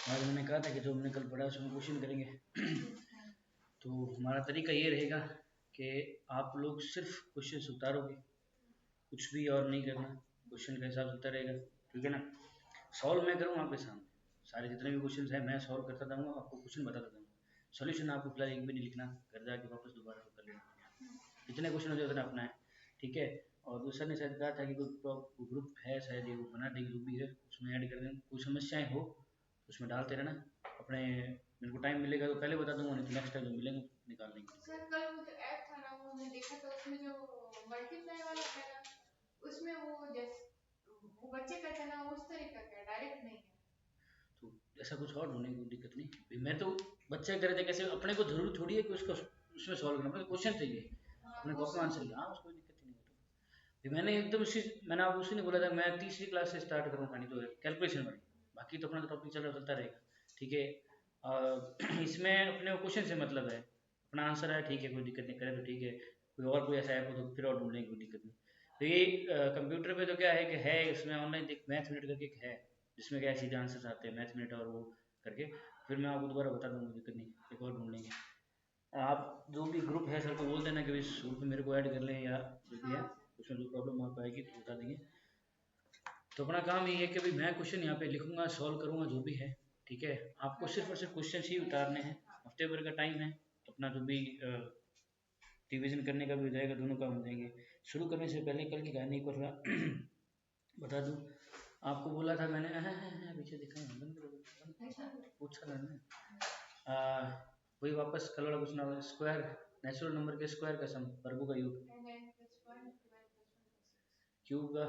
आज मैंने कहा था कि जो हमने कल पढ़ा उसमें क्वेश्चन करेंगे। तो हमारा तरीका ये रहेगा कि आप लोग सिर्फ क्वेश्चन उतारोगे, कुछ भी और नहीं करना, क्वेश्चन का हिसाब चलता रहेगा, ठीक है ना। सॉल्व मैं करूँगा आपके सामने, सारे जितने भी क्वेश्चन हैं मैं सॉल्व करता जाऊँगा, आपको क्वेश्चन बताता जाऊँगा। सोल्यूशन आपको फिलहाल एक भी नहीं लिखना, घर जाके वापस दोबारा कर लेना, जितने क्वेश्चन होते उतना अपना है, ठीक है। और दूसरा ने शायद कहा था कि कोई ग्रुप है शायद, ये वो बना देंगे, जो भी है उसमें ऐड कर देंगे, कोई समस्याएं हो तो उसमें डालते रहना अपने। मेरे को टाइम मिलेगा तो पहले बता दूंगा, नहीं तो नेक्स्ट टाइम जो मिलेंगे निकाल लेंगे। सर कल वो जो ऐप था ना, वो हमने देखा था, उसमें जो मल्टीप्लाई वाला है ना, उसमें वो जैसे वो बच्चे करते हैं ना, उस तरीका का डायरेक्ट नहीं है। तो ऐसा कुछ और ढूंढने की कोई दिक्कत नहीं भाई, मैं तो बच्चे करे थे कैसे, अपने को जरूरी थोड़ी है कि उसको उसमें सॉल्व करना, मतलब क्वेश्चन चाहिए अपने कॉपी में आंसर लिखा, हाँ उसको कोई दिक्कत ही नहीं होता। फिर मैंने एकदम उसी, मैंने आपको उसी ने बोला था मैं तीसरी क्लास से स्टार्ट करूँ कहानी, तो कैलकुलेशन वाली, बाकी तो अपना तो टॉपिक चलता रहेगा, ठीक है। इसमें अपने क्वेश्चन से मतलब है, अपना आंसर है, ठीक है, कोई दिक्कत नहीं, करे तो ठीक है, कोई और कोई ऐसा ऐप हो तो फिर और ढूंढ लेंगे, कोई दिक्कत नहीं। तो ये कंप्यूटर पे तो क्या है कि है, इसमें ऑनलाइन मैथ मिनट करके एक है, जिसमें क्या सीधे आंसर आते हैं मैथ मिनट और वो करके, फिर मैं आपको दोबारा बता दूंगा, दिक्कत नहीं, एक और ढूंढ लेंगे। आप जो भी ग्रुप है सर को बोल देना कि इस ग्रुप में मेरे को ऐड कर लें, या जो भी है उसमें जो प्रॉब्लम आपको आएगी तो बता देंगे। तो अपना काम ये है कि भाई मैं क्वेश्चन यहाँ पे लिखूंगा, सॉल्व करूंगा जो भी है, ठीक है। आपको सिर्फ और सिर्फ क्वेश्चन ही उतारने हैं, हफ्ते भर का टाइम है, अपना जो भी रिविजन करने का भी हो जाएगा, दोनों काम हो जाएंगे। शुरू करने से पहले कल की कहानी को थोड़ा बता दूं, आपको बोला था मैंने, पीछे दिखा है, पूछा था ना, वही वापस कल वाला पूछना, स्क्वायर, नेचुरल नंबर के स्क्वायर का सम, वर्गों का योग, क्यूब का,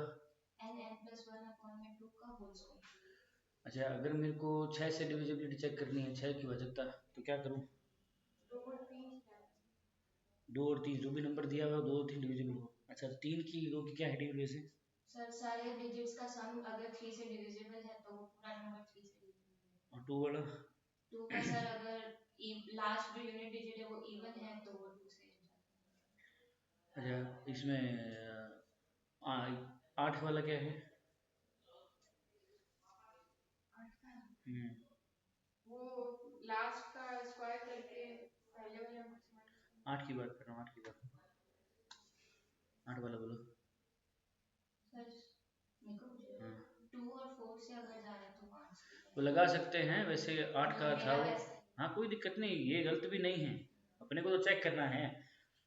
अच्छा अगर मेरे को 6 से डिविजिबिलिटी चेक करनी है, 6 की भाजकता, तो क्या करूं? 2 और 3 जो भी नंबर दिया हुआ है 2 और 3 डिविजिबल हो, अच्छा 3 की 2 की क्या हेडिंग वैसे? सर सारे डिजिट्स का सम अगर 3 से डिविजिबल है तो वो पूरा नंबर 3 से डिविजिबल है। और 2 वाला? 2 का सर अगर लास्ट जो यूनिट डिजिट है वो इवन है तो वो 2 से जाता है। अच्छा इसमें 8 वाला क्या है? 8 का हम्म, वो लास्ट का स्क्वायर करके पहले वाले नंबर से माइनस करना। 8 की बात कर रहा हूँ, 8 की बात, 8 वाला बोलो। सर मेरे को हाँ 2 और 4 से अगर जा रहा है तो 5 वो लगा सकते हैं वैसे, 8 का था मेरा वो। वैसे हाँ कोई दिक्कत नहीं, ये गलत भी नहीं है, अपने को तो चेक करना है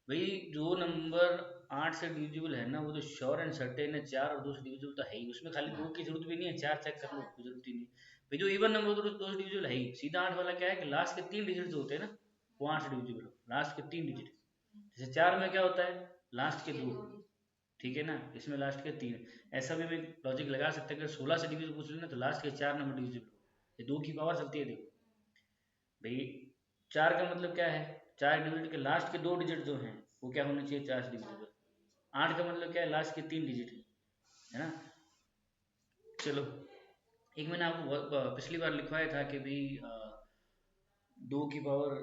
भाई। जो नंबर 8 से डिविजिबल है ना, वो तो श्योर एंड सर्टेन है, 4 और 2 से डिविजिबल तो है ही, उसमें खाली 2 की जरूरत भी नहीं है, 4 चेक कर लो, कोई जरूरत ही नहीं भाई। जो इवन नंबर तो 2 से डिविजिबल है ही, सीधा 8 वाला क्या है कि लास्ट के 3 डिजिट जो होते हैं ना, वो 8 से डिविजिबल हो, लास्ट के 3 डिजिट। जैसे 4 में क्या होता है, लास्ट के 2, ठीक है ना, इसमें लास्ट के 3। ऐसा भी मैं लॉजिक लगा सकते हैं, अगर 16 से डिविजिबल पूछ लेना तो लास्ट के 4 नंबर डिविजिबल हो, ये 2 की पावर चलती है, देखो भाई। 4 का मतलब क्या है, 4 डिजिट के लास्ट के 2 डिजिट जो हैं वो क्या होने चाहिए, 4 से डिविजिबल। 8 का मतलब क्या है, लास्ट के 3 डिजिट है ना। चलो, एक मैंने आपको पिछली बार लिखवाया था कि भाई 2 की पावर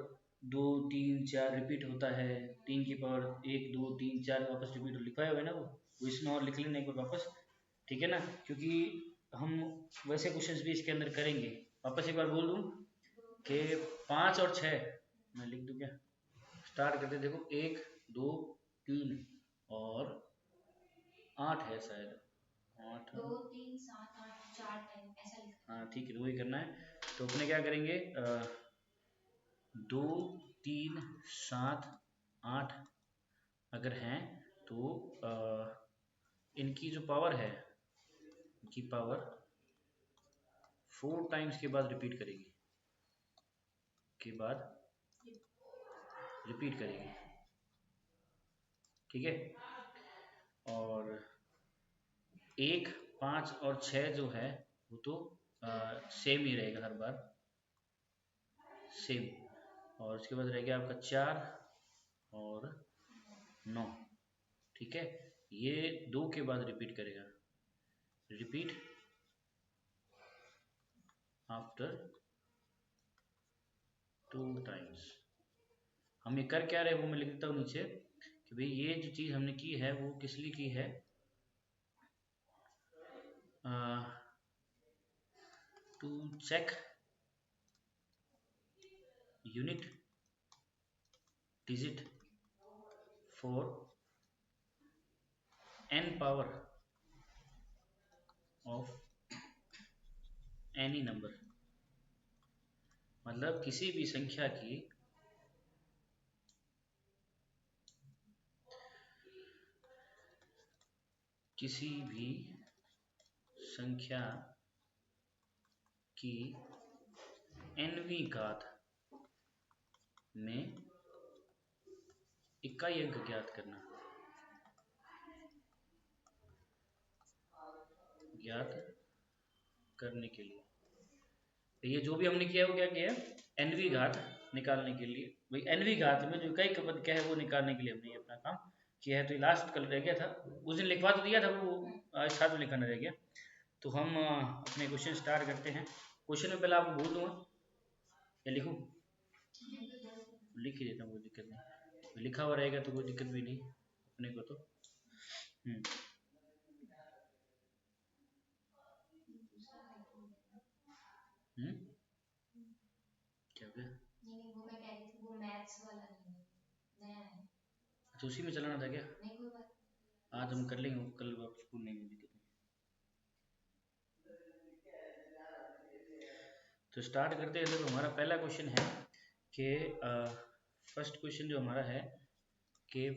2 3 4 रिपीट होता है, 3 की पावर 1 2 3 4 वापस रिपीट लिखवाया हुआ है ना, वो इसमें और लिख लेना एक बार वापस, ठीक है ना, क्योंकि हम वैसे क्वेश्चंस भी इसके अंदर करेंगे। वापस एक बार बोल दूं कि 5 और 6, मैं लिख दूं क्या, स्टार्ट करते, देखो 1 2 3 और 8 है शायद, 8, 2 3 7 8 4 टाइम ऐसा लिखा हाँ ठीक है, तो वही करना है। तो अपने क्या करेंगे, 2 3 7 8 अगर हैं तो इनकी जो पावर है, इनकी पावर 4 टाइम्स के बाद रिपीट करेगी, के बाद रिपीट करेगी, ठीक है। और 1 5 और 6 जो है वो तो सेम ही रहेगा हर बार, सेम। और उसके बाद रह गया आपका 4 और 9, ठीक है। ये 2 के बाद रिपीट करेगा, रिपीट आफ्टर 2 टाइम्स। हम ये कर क्या रहे वो मैं लिखता हूँ नीचे, कि भाई ये जो चीज़ हमने की है वो किस लिए की है, to check unit digit for n power of any number, मतलब किसी भी संख्या की किसी भी संख्या की nवीं घात में इकाई अंक ज्ञात करना, ज्ञात करने के लिए। तो ये जो भी हमने किया है वो क्या किया है, nवीं घात निकालने के लिए। भाई nवीं घात में जो इकाई का पद क्या है वो निकालने के लिए हमने अपना काम किया है। तो लास्ट कल रह गया था, उस दिन लिखवा तो दिया था, वो आज साथ में लिखाना रह गया। तो हम अपने क्वेश्चन स्टार्ट करते हैं। क्वेश्चन में पहले आपको बोल दूंगा या लिखूं? लिख ही देता हूँ, कोई दिक्कत नहीं, लिखा हुआ रहेगा तो कोई दिक्कत भी नहीं अपने को। तो क्या हो गया? नहीं, वो मैं कह रही थी, वो मैथ्स वाला नहीं है, नया है। अच्छा, उसी में चलाना था क्या? नहीं, कोई बात, आज हम कर लेंगे, कल आप स्कूल नहीं दिक्कत नहीं। तो स्टार्ट करते हैं। देखो हमारा पहला क्वेश्चन है कि फर्स्ट क्वेश्चन जो हमारा है कि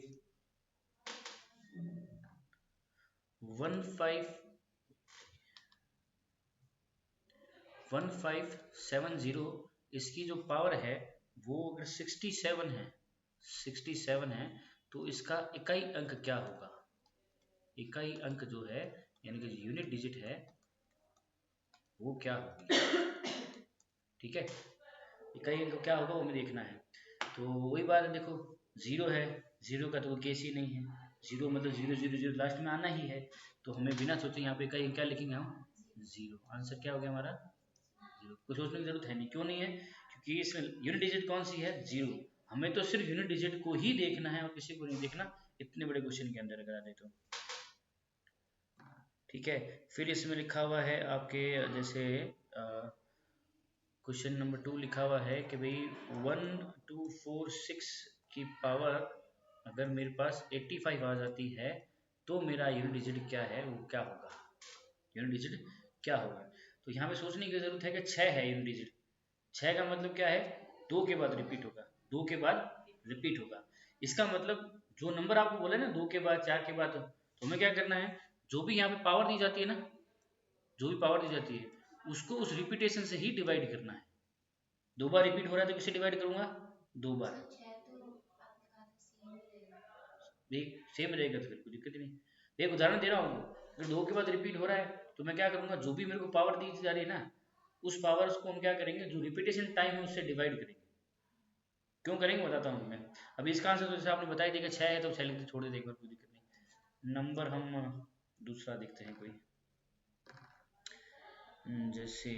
1570 इसकी जो पावर है वो अगर 67 है तो इसका इकाई अंक क्या होगा? इकाई अंक जो है यानी कि यूनिट डिजिट है वो क्या होगी? ठीक है, इकाई अंक क्या होगा वो हमें देखना है। तो वही बात है, देखो जीरो है, जीरो का तो कोई केस ही नहीं है, जीरो मतलब 000 लास्ट में आना ही है। तो हमें बिना सोचे यहाँ पे इकाई क्या लिखेंगे हम? जीरो। आंसर क्या हो गया हमारा? जीरो। कुछ सोचने की जरूरत है नहीं। क्यों नहीं है? क्योंकि इसमें यूनिट डिजिट कौन सी है? जीरो। हमें तो सिर्फ यूनिट डिजिट को ही देखना है और किसी को नहीं देखना, इतने बड़े क्वेश्चन के अंदर अगर आ जाए तो। ठीक है, फिर इसमें लिखा हुआ है आपके जैसे क्वेश्चन नंबर 2 लिखा हुआ है कि भाई 1246 की पावर अगर मेरे पास 85 आ जाती है तो मेरा यूनिट डिजिट क्या है, वो क्या होगा? यूनिट डिजिट क्या होगा? तो यहाँ पे सोचने की जरूरत है कि 6 है यूनिट डिजिट। 6 का मतलब क्या है? 2 के बाद रिपीट होगा, 2 के बाद रिपीट होगा। इसका मतलब जो नंबर आपको बोला ना 2 के बाद 4 के बाद, तो हमें क्या करना है, जो भी यहाँ पे पावर दी जाती है ना, जो भी पावर दी जाती है उसको उस रिपीटेशन से ही डिवाइड करना है। 2 बार रिपीट हो रहा है तो किससे डिवाइड करूंगा? 2 बार। देख सेम रहेगा तो फिर कोई दिक्कत नहीं। एक उदाहरण दे रहा हूँ, अगर 2 के बाद रिपीट हो रहा है तो मैं क्या करूंगा, जो भी मेरे को पावर दी जा रही है ना उस पावर्स को हम क्या करेंगे, जो रिपीटेशन टाइम है उससे डिवाइड करेंगे। क्यों करेंगे बताता हूँ मैं। अभी इसका आंसर तो जैसे आपने बताई दिया 6 है तो 6 लिख दे, छोड़ दे, एक बार कोई दिक्कत नहीं। नंबर हम दूसरा देखते हैं कोई, जैसे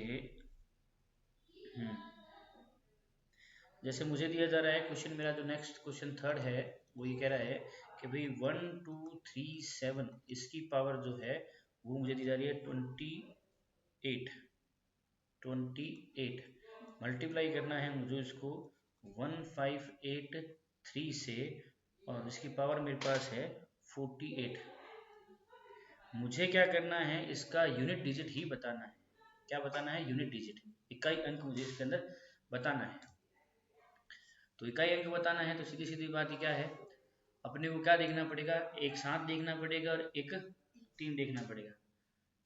जैसे मुझे दिया जा रहा है क्वेश्चन, मेरा जो नेक्स्ट क्वेश्चन थर्ड है वो ये कह रहा है कि भाई 1237 इसकी पावर जो है वो मुझे दी जा रही है 28 मल्टीप्लाई करना है मुझे इसको 1583 से, और इसकी पावर मेरे पास है 48। मुझे क्या करना है, इसका यूनिट डिजिट ही बताना है। क्या बताना है? यूनिट डिजिट, इकाई अंक मुझे इसके अंदर बताना है। तो इकाई अंक बताना है तो सीधी सीधी बात ही क्या है, अपने को क्या देखना पड़ेगा, एक 7 देखना पड़ेगा और एक 3 देखना पड़ेगा।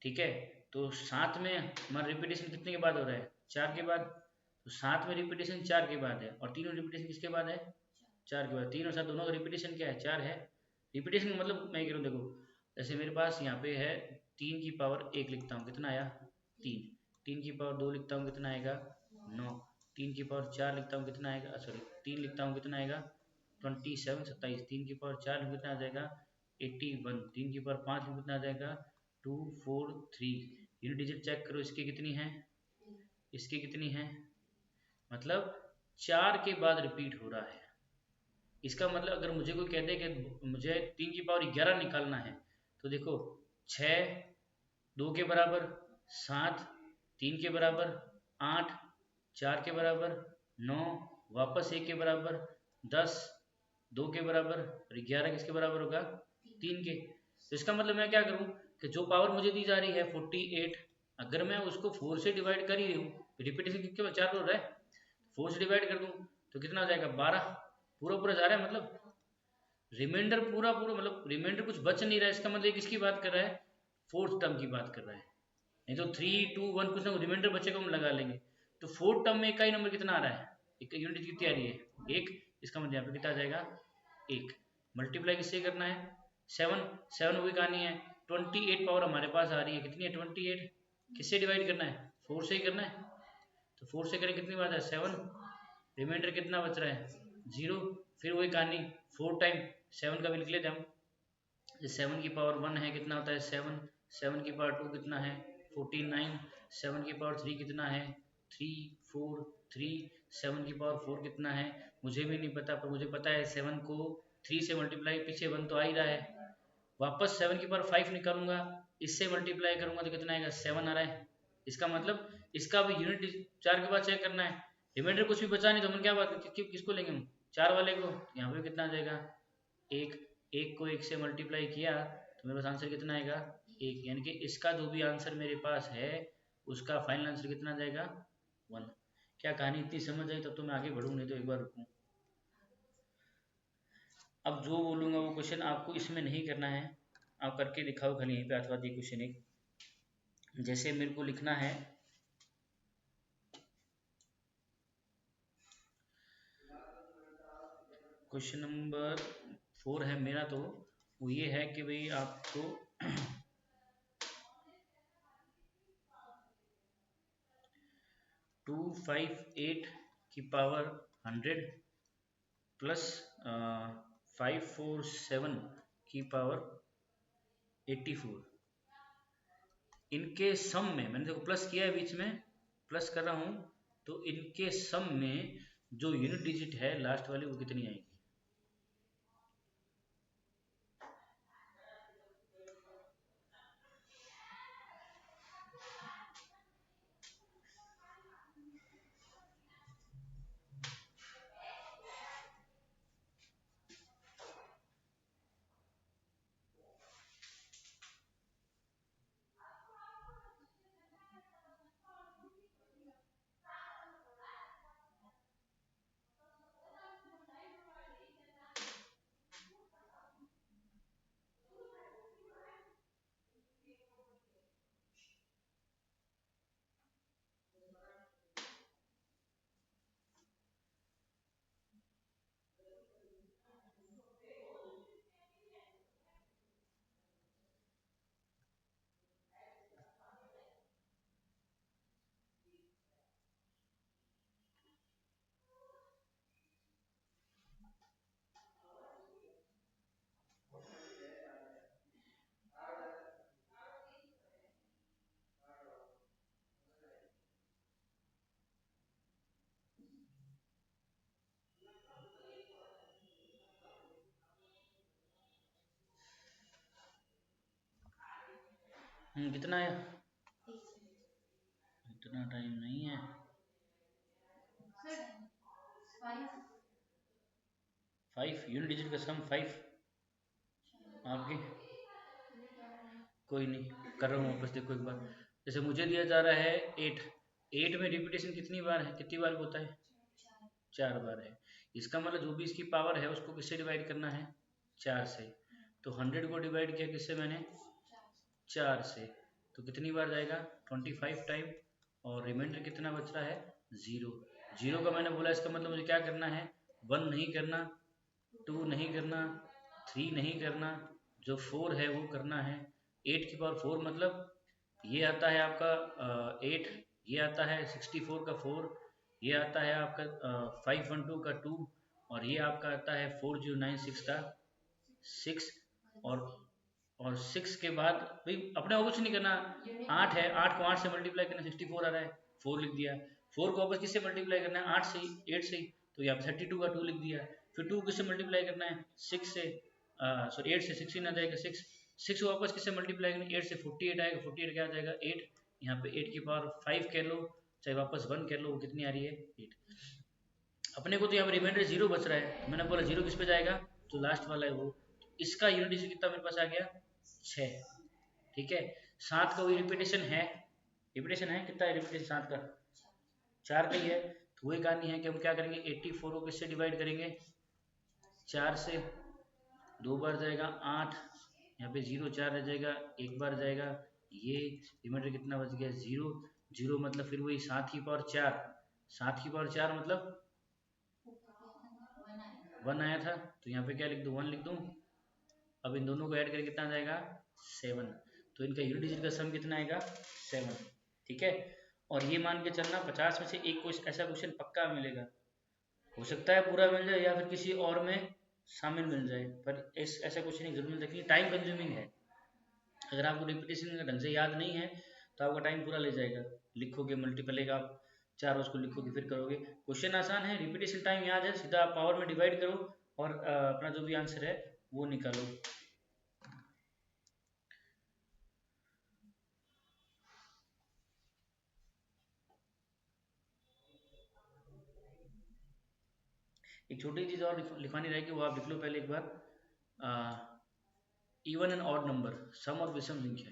ठीक है, तो 7 में हमारा रिपीटेशन कितने के बाद हो रहा है? 4 के बाद। तो 7 में रिपीटेशन 4 के बाद है और 3 में रिपीटेशन किसके बाद है? 4 के बाद। 3 और 7 दोनों का रिपीटेशन क्या है? 4 है। रिपीटेशन का मतलब मैं कह रहा हूँ, देखो जैसे मेरे पास यहाँ पे है 3 की पावर 1 लिखता हूँ, कितना आया? 3। 3 की पावर 2 लिखता हूँ, कितना आएगा? 9। 3 की पावर 4 लिखता हूँ, कितना आएगा? सॉरी 3 लिखता हूँ, कितना आएगा? 27 27। 3 की पावर 4 में कितना आ जाएगा? 81। 3 की पावर 5 में कितना आ जाएगा? 243। यूनिट डिजिट चेक करो, इसकी कितनी है? इसकी कितनी है? मतलब 4 के बाद रिपीट हो रहा है। इसका मतलब अगर मुझे कोई कह दे कि मुझे 3 की पावर 11 निकालना है तो देखो 6 2 के बराबर, 7 3 के बराबर, 8 4 के बराबर, 9 वापस 1 के बराबर, 10 2 के बराबर और 11 किसके बराबर होगा, 3 के। तो इसका मतलब मैं क्या करूँ कि जो पावर मुझे दी जा रही है 48, अगर मैं उसको 4 से डिवाइड कर ही रही हूँ, रिपीटेशन कितने 4 हो रहा है, 4 से डिवाइड कर दूँ तो कितना हो जाएगा 12, पूरा पूरा जा रहा है, मतलब रिमाइंडर पूरा पूरा, मतलब रिमाइंडर कुछ बच नहीं रहा है। इसका मतलब ये किसकी बात कर रहा है, फोर्थ टर्म की बात कर रहा है। नहीं तो 3 2 1 कुछ ना कुछ रिमाइंडर बचेगा, हम लगा लेंगे। तो फोर्थ टर्म में इकाई नंबर कितना आ रहा है, एक यूनिट कितनी आ रही है, एक। इसका मतलब यहाँ पे कितना आ जाएगा, एक। मल्टीप्लाई किससे करना है, 7, 7 वही कहानी है, 28 पावर हमारे पास आ रही है, कितनी है 28, किससे डिवाइड करना है, 4 से ही करना है। तो 4 से करें कितनी बात है 7, रिमाइंडर कितना बच रहा है 0। फिर वही कहानी 4 टाइम 7 का भी लिख लेते हैं हम। 7 की पावर 1 है, कितना होता है 7, 7 की पावर 2 कितना है 49, 7 की पावर 3 कितना है 3 4 3, 7 की पावर 4 कितना है मुझे भी नहीं पता, पर मुझे पता है 7 को 3 से मल्टीप्लाई, पीछे 1 तो आ ही रहा है। वापस 7 की पावर 5 निकालूंगा, इससे मल्टीप्लाई करूंगा तो कितना आएगा 7 आ रहा है। इसका मतलब इसका भी यूनिट 4 के बाद चेक करना है, रिमाइंडर कुछ भी बचा नहीं तो हम क्या बात किसको लेंगे हम, 4 वाले को। यहाँ पे कितना आ जाएगा एक, एक को एक से मल्टीप्लाई किया तो मेरे पास आंसर कितना आएगा एक, यानी कि इसका जो भी आंसर मेरे पास है उसका फाइनल आंसर कितना आ जाएगा 1। क्या कहानी इतनी समझ आई, तब तो मैं आगे बढ़ूँ, नहीं तो एक बार रुकूँ। अब जो बोलूँगा वो क्वेश्चन आपको इसमें नहीं करना है, आप करके दिखाओ खाली यहीं पे अथवा दी क्वेश्चन एक। जैसे मेरे को लिखना है क्वेश्चन नंबर 4 है मेरा, तो वो ये है कि भाई आपको 258 की पावर 100 प्लस 547 की पावर 84, इनके सम में, मैंने देखो प्लस किया है बीच में, प्लस कर रहा हूँ, तो इनके सम में जो यूनिट डिजिट है लास्ट वाली वो कितनी आएगी। कितना है, इतना टाइम नहीं है सर 5 5 यूनिट डिजिट का सम 5 आपके, कोई नहीं कर रहा हूँ वापस देखो एक बार। जैसे मुझे दिया जा रहा है 8, 8 में रिपीटेशन कितनी बार है, कितनी बार होता है 4 बार है। इसका मतलब जो भी इसकी पावर है उसको किससे डिवाइड करना है 4 से। तो 100 को डिवाइड किया किससे मैंने 4 से, तो कितनी बार जाएगा 25 टाइम, और रिमाइंडर कितना बच रहा है 0। 0 का मैंने बोला, इसका मतलब मुझे क्या करना है 1 नहीं करना, 2 नहीं करना, 3 नहीं करना, जो 4 है वो करना है। 8 की पावर 4 मतलब ये आता है आपका 8, ये आता है 64 का 4, ये आता है आपका 512 का 2, और ये आपका आता है 4096 का 6। और 6 के बाद भाई अपने को कुछ नहीं करना, 8 है, 8 को 8 से मल्टीप्लाई करना, 64 आ रहा है, 4 लिख दिया। 4 को वापस किससे मल्टीप्लाई करना है 8 से ही, 8 से ही, तो यहाँ पे 32 का 2 लिख दिया। फिर 2 किससे मल्टीप्लाई करना है 6 से, सॉरी 8 से 16 आ जाएगा 6, 6 को वापस किससे मल्टीप्लाई करना है 8 से 48 आएगा, 48 क्या आ जाएगा 8, यहाँ पे 8 की पावर 5 कह लो चाहे वापस 1 कह लो, वो कितनी आ रही है 8। अपने को तो यहाँ पर रिमाइंडर 0 बच रहा है, तो मैंने बोला 0 किस पे जाएगा, जो लास्ट वाला है वो। इसका यूनिट डिजिट कितना मेरे पास आ गया, 6। ठीक है, 7 का वही रिपीटेशन है, कितना है रिपीटेशन 7 का, 4 का ही है। तो वही कहानी है कि हम क्या करेंगे, 84 को किससे डिवाइड करेंगे, 4 से। 2 बार जाएगा 8, यहाँ पे 0 4 रह जाएगा, 1 बार जाएगा ये, रिमाइंडर कितना बच गया, 0। 0 मतलब फिर वही 7 की पावर 4, 7 की पावर 4 मतलब 1 आया था, तो यहाँ पे क्या लिख दूँ, 1 लिख दूँ। अब इन दोनों को ऐड करके कितना आ जाएगा, 7। तो इनका यूनिट डिजिट का सम कितना आएगा, 7। ठीक है, और ये मान के चलना 50 में से एक को ऐसा क्वेश्चन पक्का मिलेगा, हो सकता है पूरा मिल जाए या फिर किसी और में शामिल मिल जाए, पर ऐसा क्वेश्चन एक जरूर मिल जाए, क्योंकि टाइम कंज्यूमिंग है। अगर आपको रिपीटेशन ढंग से याद नहीं है तो आपका टाइम पूरा ले जाएगा, लिखोगे मल्टीपल एक आप 4 उसको लिखोगे फिर करोगे। क्वेश्चन आसान है, रिपीटेशन टाइम याद है, सीधा आप पावर में डिवाइड करो और अपना जो भी आंसर है वो निकालो। एक छोटी चीज़ और लिखवानी रहेगी, वो आप लिख लो पहले एक बार, इवन एंड ऑड नंबर, सम और विषम संख्या,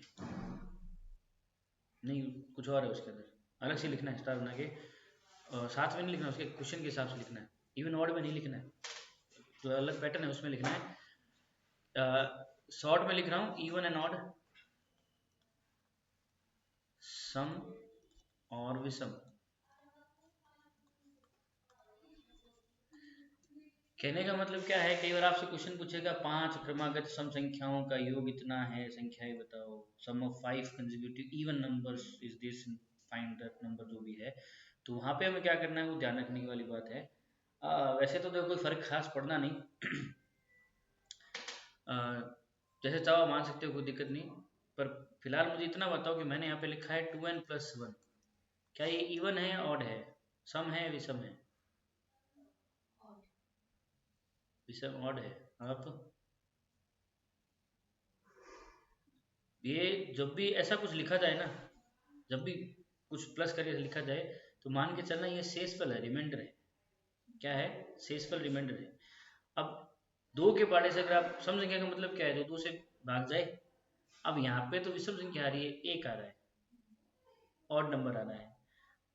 नहीं कुछ और है उसके अंदर, अलग से लिखना है स्टार बना के, साथ में नहीं लिखना, उसके क्वेश्चन के हिसाब से लिखना है, इवन ऑड में नहीं लिखना है, जो अलग पैटर्न है उसमें लिखना है। शॉर्ट में लिख रहा हूँ, इवन एंड ऑड, सम और विषम। कहने का मतलब क्या है, कई बार आपसे क्वेश्चन पूछेगा 5 क्रमागत सम संख्याओं का योग इतना है, संख्याएं बताओ, sum of 5 consecutive even numbers is this, find that number, जो भी है। तो वहाँ पे हमें क्या करना है, वो ध्यान रखने की वाली बात है। वैसे तो देखो कोई फर्क खास पड़ना नहीं। जैसे चाहो मान सकते हो, कोई दिक्कत नहीं, पर फिलहाल मुझे इतना बताओ कि मैंने यहाँ पे लिखा है 2n+1, क्या ये इवन है या ऑड है, सम है विषम है, विषम ऑड है। आप ये जब भी ऐसा कुछ लिखा जाए ना, जब भी कुछ प्लस करके लिखा जाए, तो मान के चलना ये शेषफल है, रिमाइंडर है, क्या है, शेषफल रिमाइंडर है। अब 2 के पहाड़े से अगर आप सम संख्या का मतलब क्या है, जो 2 से भाग जाए। अब यहाँ पे तो विषम संख्या आ रही है, 1 आ रहा है, ऑड नंबर आ रहा है,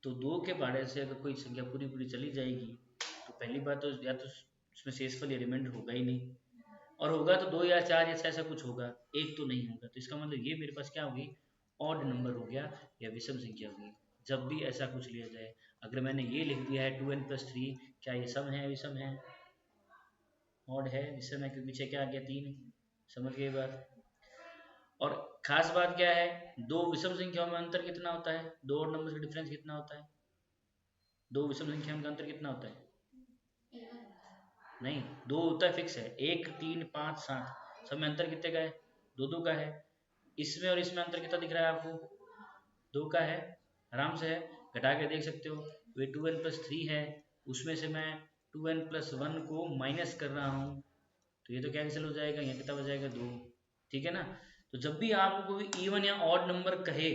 तो 2 के पहाड़े से अगर कोई संख्या पूरी पूरी चली जाएगी, तो पहली बात तो या तो उसमें शेषफल या रिमाइंडर होगा ही नहीं, और होगा तो 2 या 4 या 6 ऐसा कुछ होगा, एक तो नहीं होगा। तो इसका मतलब ये मेरे पास क्या होगी, ऑड नंबर हो गया या विषम संख्या होगी, जब भी ऐसा कुछ लिया जाए। अगर मैंने ये लिख दिया है 2n+3, क्या ये सम है विषम है, ऑड है विषम है, क्योंकि पीछे क्या आ गया 3, समझ गए बात। और खास बात क्या है, दो विषम संख्याओं में अंतर कितना होता है, दो और नंबर का डिफरेंस कितना होता है, दो विषम संख्याओं का अंतर कितना होता है, नहीं, दो होता है फिक्स है, 1 3 5 7, सब में अंतर कितने का है, 2 2 का है। इसमें और इसमें अंतर कितना दिख रहा है आपको, 2 का है, आराम से है, घटा के देख सकते हो। वे 2n+3 है, उसमें से मैं 2n+1 को माइनस कर रहा हूँ, तो ये तो कैंसिल हो जाएगा, यहाँ कितना बच जाएगा 2। ठीक है ना। तो जब भी आपको कोई इवन या ऑड नंबर कहे,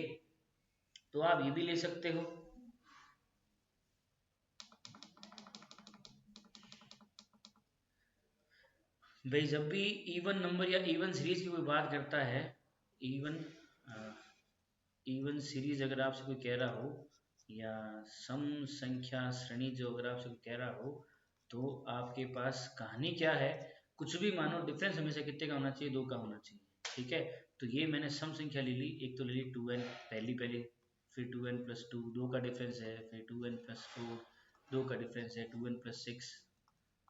तो आप ये भी ले सकते हो, भाई जब भी इवन नंबर या इवन सीरीज की कोई बात करता है, इवन इवन सीरीज अगर आपसे कोई कह रहा हो, या सम संख्या श्रेणी जो अगर आपसे कोई कह रहा हो, तो आपके पास कहानी क्या है, कुछ भी मानो, डिफरेंस हमेशा कितने का होना चाहिए, 2 का होना चाहिए। ठीक है, तो ये मैंने सम संख्या ले ली, एक तो ले ली 2n पहली पहले, फिर 2n+2 2 का डिफरेंस है, फिर 2n+4 2 का डिफरेंस है, 2n+6,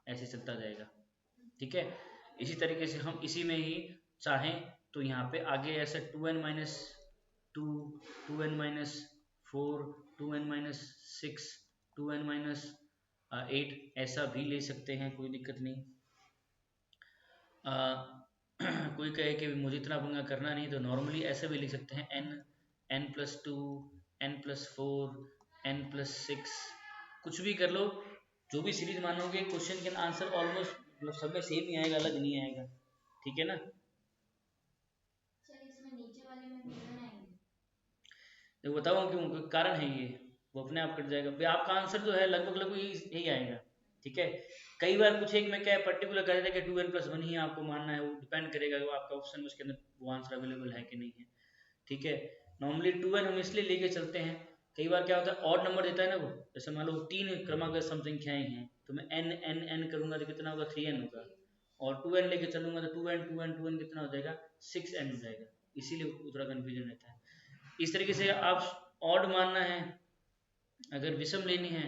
ऐसे चलता जाएगा। ठीक है, इसी तरीके से हम इसी में ही चाहें तो यहाँ पे आगे ऐसे 2n-2 2n-4 2n-6 2n-8 ऐसा भी ले सकते हैं, कोई दिक्कत नहीं। कोई कहे कि मुझे इतना पंगा करना नहीं, तो नॉर्मली ऐसे भी लिख सकते हैं, n+2 n+4 n+6, कुछ भी कर लो, जो भी सीरीज मानोगे, क्वेश्चन के आंसर ऑलमोस्ट मतलब सब में सेम ही आएगा, अलग नहीं आएगा। ठीक है ना। तो बताओ क्यों, कोई कारण है ये, वो अपने आप कट जाएगा, आपका आंसर जो है लगभग लगभग यही यही आएगा। ठीक है। कई बार कुछ एक में क्या है पर्टिकुलर कर देता है कि 2n+1 ही आपको मानना है, वो डिपेंड करेगा कि आपका ऑप्शन उसके अंदर वो आंसर अवेलेबल है कि नहीं है। ठीक है, नॉर्मली 2n हम इसलिए लेके चलते हैं, कई बार क्या होता है ऑड नंबर देता है ना वो, जैसे मान लो 3 क्रमागत सम संख्याएं हैं तो मैं n n n करूंगा तो कितना होगा 3n होगा, और 2n लेके चलूंगा तो 2n 2n 2n कितना हो जाएगा 6n हो जाएगा, इसीलिए थोड़ा कन्फ्यूजन रहता है। इस तरीके से आप ऑड मानना है, अगर विषम लेनी है,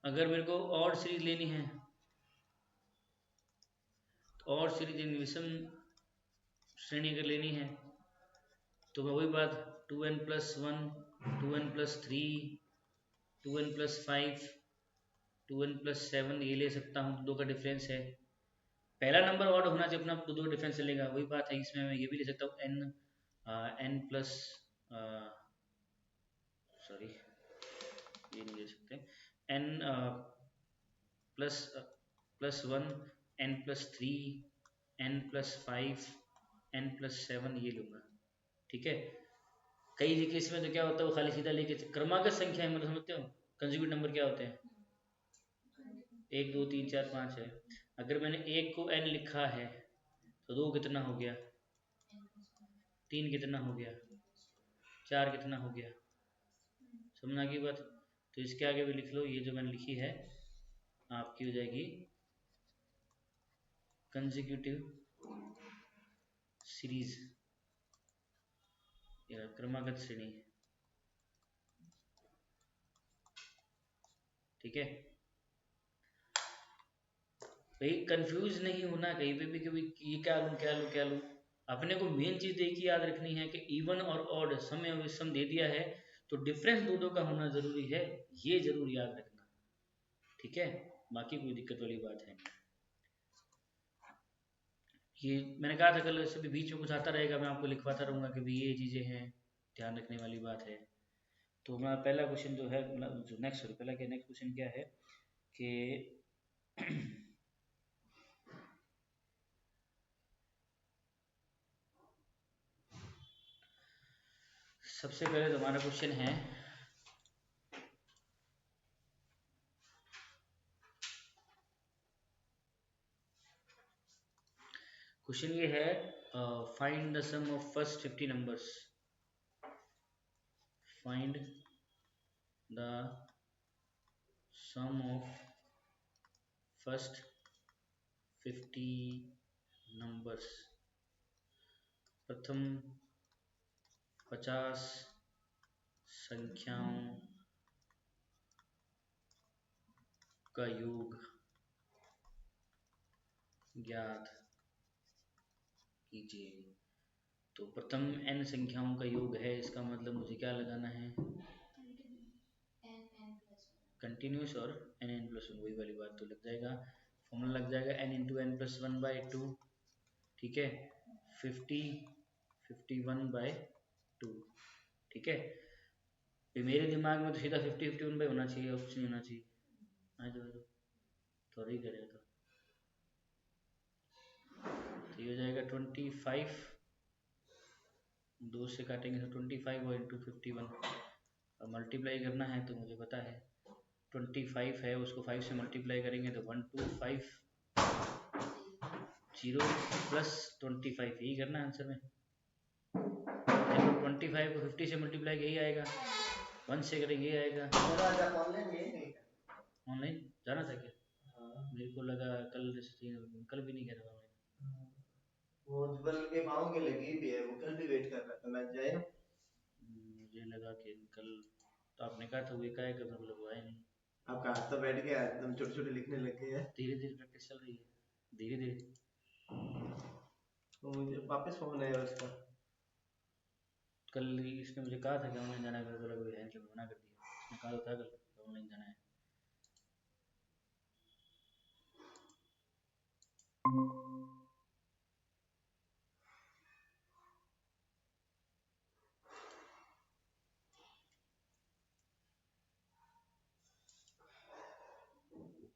अगर मेरे को ऑड सीरीज लेनी है, ऑड सीरीज इन विषम श्रेणी अगर लेनी है तो मैं वही बात 2n+1 2n+3 2n+5 2n+7 ये ले सकता हूँ, दो का डिफरेंस है। पहला नंबर ऑड होना चाहिए अपना, दो डिफरेंस चलेगा, वही बात है। इसमें मैं ये भी ले सकता हूँ n प्लस सॉरी ये नहीं ले सकते, n +1 n+3 n+5 n+7 ये लूँगा। ठीक है, कई केस में तो क्या होता है वो खाली सीधा लेके क्रमागत संख्या है, मतलब समझते हो कंजुगेट नंबर क्या होते हैं, 1 2 3 4 5 है। अगर मैंने एक को n लिखा है तो दो कितना हो गया, 3 कितना हो गया, 4 कितना हो गया, समझना की बात। तो इसके आगे भी लिख लो, ये जो मैंने लिखी है आपकी हो जाएगी कंजिक्यूटिव सीरीज या क्रमागत श्रेणी। ठीक है भाई, कंफ्यूज नहीं होना कहीं पे भी कि भाई ये क्या लूँ क्या लूँ क्या लूँ। अपने को मेन चीज़ एक ही याद रखनी है कि इवन और ऑड सम या विषम दे दिया है तो डिफरेंस दो का होना ज़रूरी है, ये ज़रूर याद रखना। ठीक है, बाकी कोई दिक्कत वाली बात है नहीं। ये मैंने कहा था कल, ऐसे भी बीच में कुछ आता रहेगा मैं आपको लिखवाता रहूँगा कि भाई ये चीज़ें हैं, ध्यान रखने वाली बात है। तो हमारा पहला क्वेश्चन जो है, जो नेक्स्ट सॉरी पहला क्या नेक्स्ट क्वेश्चन क्या है कि सबसे पहले तो हमारा क्वेश्चन है क्वेश्चन ये है find the sum of first 50 numbers, find the sum of first 50 numbers, प्रथम 50 संख्याओं का योग ज्ञात कीजिए। तो प्रथम n संख्याओं का योग है, इसका मतलब मुझे क्या लगाना है, कंटिन्यूस और n+1 वही वाली बात तो लग जाएगा, फॉर्मूला लग जाएगा n×n+1/2। ठीक है, 50 51/2। ठीक है, तो मेरे दिमाग में तो सीधा 50 51 होना चाहिए, और कुछ नहीं होना चाहिए। आ जाओ थोड़ा ही करेगा तो ये हो जाएगा 25, 2 से काटेंगे तो 25 और इंटू 51, और मल्टीप्लाई करना है तो मुझे पता है 25 है, उसको 5 से मल्टीप्लाई करेंगे तो 1250 +25 यही करना है आंसर में। देखो 25 को 50 से मल्टीप्लाई यही आएगा, 1 से करेंगे ये आएगा। ऑनलाइन जाना था क्या? मेरे को लगा कल कल भी नहीं कह रहा ऑनलाइन। वो बल के पाँव के लगी भी है, वो कल भी वेट कर रहा था, मैं जाए। मुझे लगा कि कल तो आपने कहा था वो एक आएगा, मेरे को लगवाया नहीं। आपका हाथ तो बैठ गया, एकदम छोटे छोटे लिखने लग गए हैं। धीरे धीरे प्रैक्टिस चल रही है, धीरे धीरे। तो मुझे वापस फोन आया उसका, कल इसने मुझे कहा था कि ऑनलाइन जाना है, मेरे को लगा है कि मना कर दिया। इसने कहा था कल ऑनलाइन जाना है।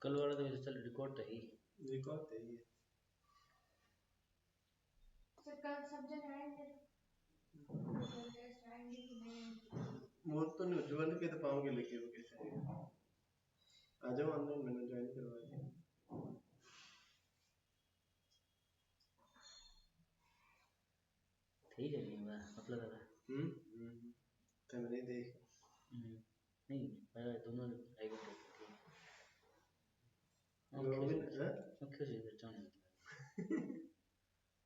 कल वाला तो वैसे चल रिकॉर्ड तो ही रिकॉर्ड है ये। सर कल सब जन आएंगे, टेस्ट आएंगे कि नहीं? वो तो नहीं, उज्जवल के तो पाँव के लगे वो कैसे आएगा? आ जाओ ऑनलाइन, मैंने ज्वाइन करवा दिया। ठीक है नहीं मतलब है तो मैंने देख नहीं दोनों आएगा वो भी ना मुख्य से पहचान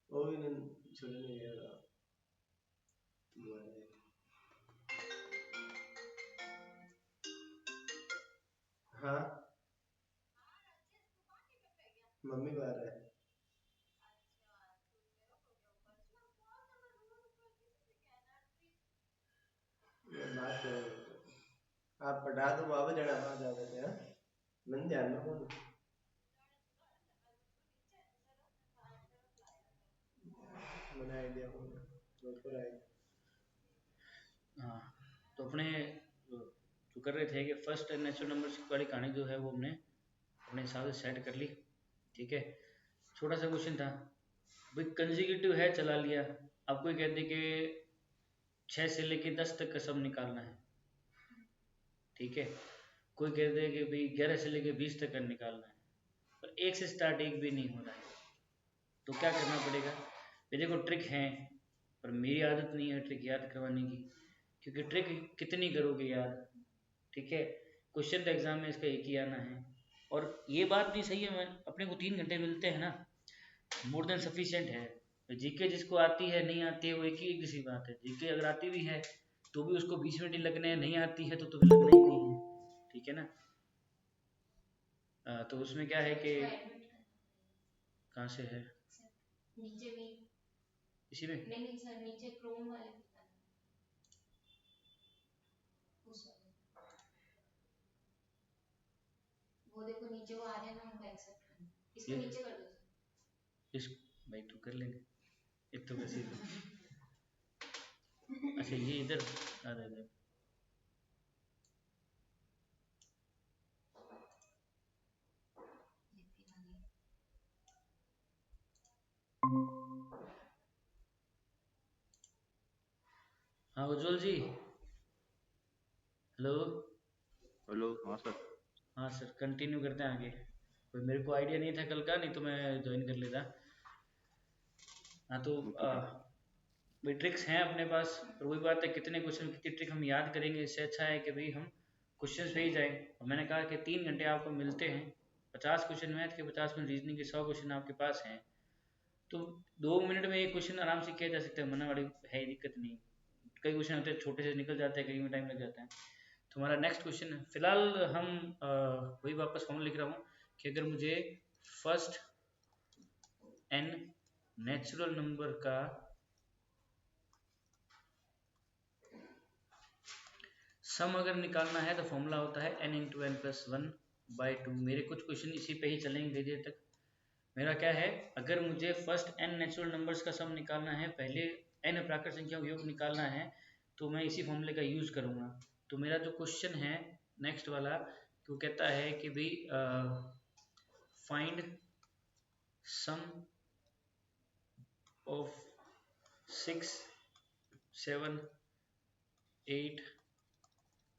वो भी नहीं छोड़ने गया हाँ मम्मी बाहर है। बात करो आप पढ़ा दो बाबा जड़ा वहां जाते थे हाँ मन ध्यान में कौन मैंने आइडिया कौन ऊपर आएगा। हाँ तो अपने जो कर रहे थे कि फर्स्ट नेचुरल नंबर्स वाली कहानी जो है वो हमने अपने हिसाब से सेट कर ली। ठीक है, छोटा सा क्वेश्चन था भाई, कंजिक्यूटिव है चला लिया, अब कोई कहते कि 6 से लेके 10 तक का सम निकालना है। ठीक है, कोई कहते हैं कि भाई 11 से लेके 20 तक का निकालना है, पर एक से स्टार्ट एक भी नहीं हो रहा है, तो क्या करना पड़ेगा? ये देखो ट्रिक है, पर मेरी आदत नहीं है ट्रिक याद करवाने की, क्योंकि ट्रिक कितनी करोगे यार। ठीक है, क्वेश्चन तो एग्जाम में इसका एक ही आना है, और ये बात भी सही है, मैं अपने को 3 घंटे मिलते हैं ना, मोर देन सफिशिएंट है। जीके जिसको आती है नहीं आती है वो एक ही सी बात है, जीके अगर आती भी है तो भी उसको 20 मिनट ही लगने हैं, नहीं आती है तो फिर लगना ही नहीं है। ठीक है ना, तो उसमें क्या है कि कहाँ से है नीचे भी इसी में नहीं सर, नीचे क्रोम वाले उस वाले वो देखो नीचे वो आ रहे हैं ना, उनको एक्सेप्ट करना, इसको नीचे कर दो इस भाई तो कर लेंगे एक तो वैसे अच्छा ये इधर आ रहा है। हाँ उज्जवल जी, हेलो। हेलो हाँ सर। हाँ सर, कंटिन्यू करते हैं आगे। कोई मेरे को आइडिया नहीं था कल का, नहीं तो मैं ज्वाइन कर लेता। हाँ तो भाई ट्रिक्स हैं अपने पास, पर वही बात है कितने क्वेश्चन कितनी ट्रिक हम याद करेंगे, इससे अच्छा है कि भाई हम क्वेश्चन पे ही जाएं। और मैंने कहा कि 3 घंटे आपको मिलते हैं, 50 क्वेश्चन मैथ के, 50 मिनट रीजनिंग के, 100 क्वेश्चन आपके पास हैं, तो 2 मिनट में एक क्वेश्चन आराम से किया जा सकता है, मना वाली है दिक्कत नहीं। कई क्वेश्चन होते हैं छोटे से निकल जाते हैं, कई में टाइम लग जाता है। तो हमारा नेक्स्ट क्वेश्चन है, फिलहाल हम वही वापस फॉर्म लिख रहा हूँ कि अगर मुझे फर्स्ट n नेचुरल नंबर का सम अगर निकालना है तो फॉर्मूला होता है n इंटू एन प्लस 1/2। मेरे कुछ क्वेश्चन इसी पे ही चलेंगे देर तक। मेरा क्या है, अगर मुझे फर्स्ट n नेचुरल नंबर्स का सम निकालना है, पहले n प्राकृत संख्याओं का योग निकालना है, तो मैं इसी फॉर्मूले का यूज करूंगा। तो मेरा जो क्वेश्चन है नेक्स्ट वाला, वो कहता है कि भाई फाइंड सम ऑफ 6, 7, 8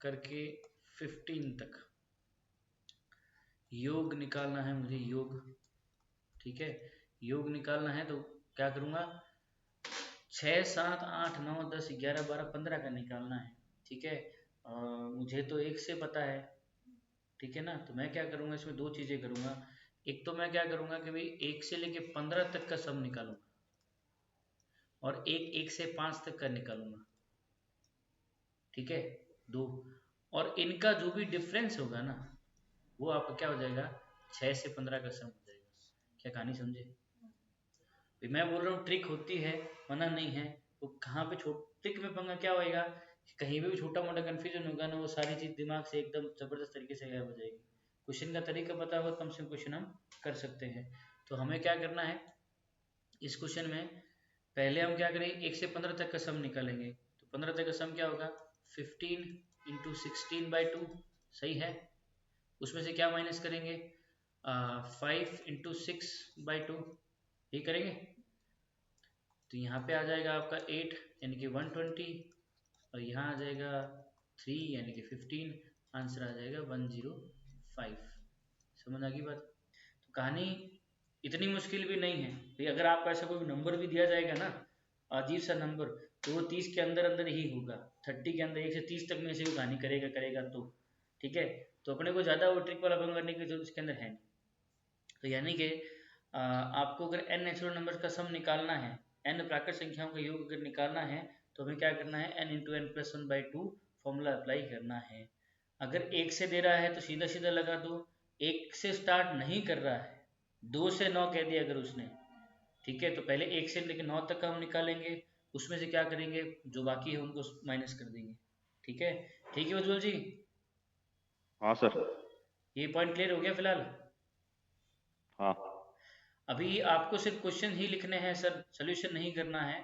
करके 15 तक योग निकालना है मुझे, योग। ठीक है, योग निकालना है तो क्या करूँगा, 6, 7, 8, 9, 10, 11, 12, 15 का निकालना है। ठीक है, मुझे तो 1 से पता है। ठीक है ना, तो मैं क्या करूँगा, इसमें 2 चीज़ें करूँगा। एक तो मैं क्या करूँगा कि भाई 1 से लेके 15 तक का सम निकालूंगा, और 1 से 5 तक का निकालूंगा। ठीक है, 2, और इनका जो भी डिफरेंस होगा ना, वो आपका क्या हो जाएगा, 6 से 15 का सम हो जाएगा। क्या कहानी समझे? मैं बोल रहा हूँ ट्रिक होती है, मना नहीं है, तो कहाँ पे ट्रिक में पंगा क्या होएगा, कहीं पे भी छोटा मोटा कन्फ्यूजन होगा ना, वो सारी चीज़ दिमाग से एकदम ज़बरदस्त तरीके से गायब हो जाएगी। क्वेश्चन का तरीका पता होगा कम से कम क्वेश्चन हम कर सकते हैं। तो हमें क्या करना है इस क्वेश्चन में, पहले हम क्या करें, 1 से 15 तक का सम निकालेंगे। तो 15 तक का सम क्या होगा, 15 इंटू 16/2, सही है। उसमें से क्या माइनस करेंगे, 5 इंटू 6/2, ये करेंगे। तो यहाँ पे आ जाएगा आपका 8 यानी कि 120, और यहाँ आ जाएगा 3 यानी कि 15, आंसर आ जाएगा 105। समझ आ गई बात? तो कहानी इतनी मुश्किल भी नहीं है भाई। अगर आपको ऐसा कोई नंबर भी दिया जाएगा ना, अजीब सा नंबर, तो वो 30 के अंदर अंदर ही होगा, 30 के अंदर 1 से 30 तक में से वो कहानी करेगा करेगा तो ठीक है। तो अपने को ज़्यादा वो ट्रिक वाला काम करने की जरूरत इसके अंदर है नहीं। तो यानी कि आपको अगर n नेचुरल नंबर्स का सम निकालना है, n प्राकृत संख्याओं का योग अगर निकालना है, तो हमें क्या करना है, n into n plus 1/2 formula apply करना है। अगर 1 से दे रहा है तो सीधा सीधा लगा दो, 1 से स्टार्ट नहीं कर रहा है, 2 से 9 कह दिया अगर उसने, ठीक है, तो पहले 1 से लेकर 9 तक का हम निकालेंगे, उसमें से क्या करेंगे, जो बाकी है उनको माइनस कर देंगे। ठीक है, ठीक है उज्ज्वल जी, हाँ सर। ये पॉइंट क्लियर हो गया फिलहाल? हाँ अभी आपको सिर्फ क्वेश्चन ही लिखने हैं सर, सोल्यूशन नहीं करना है।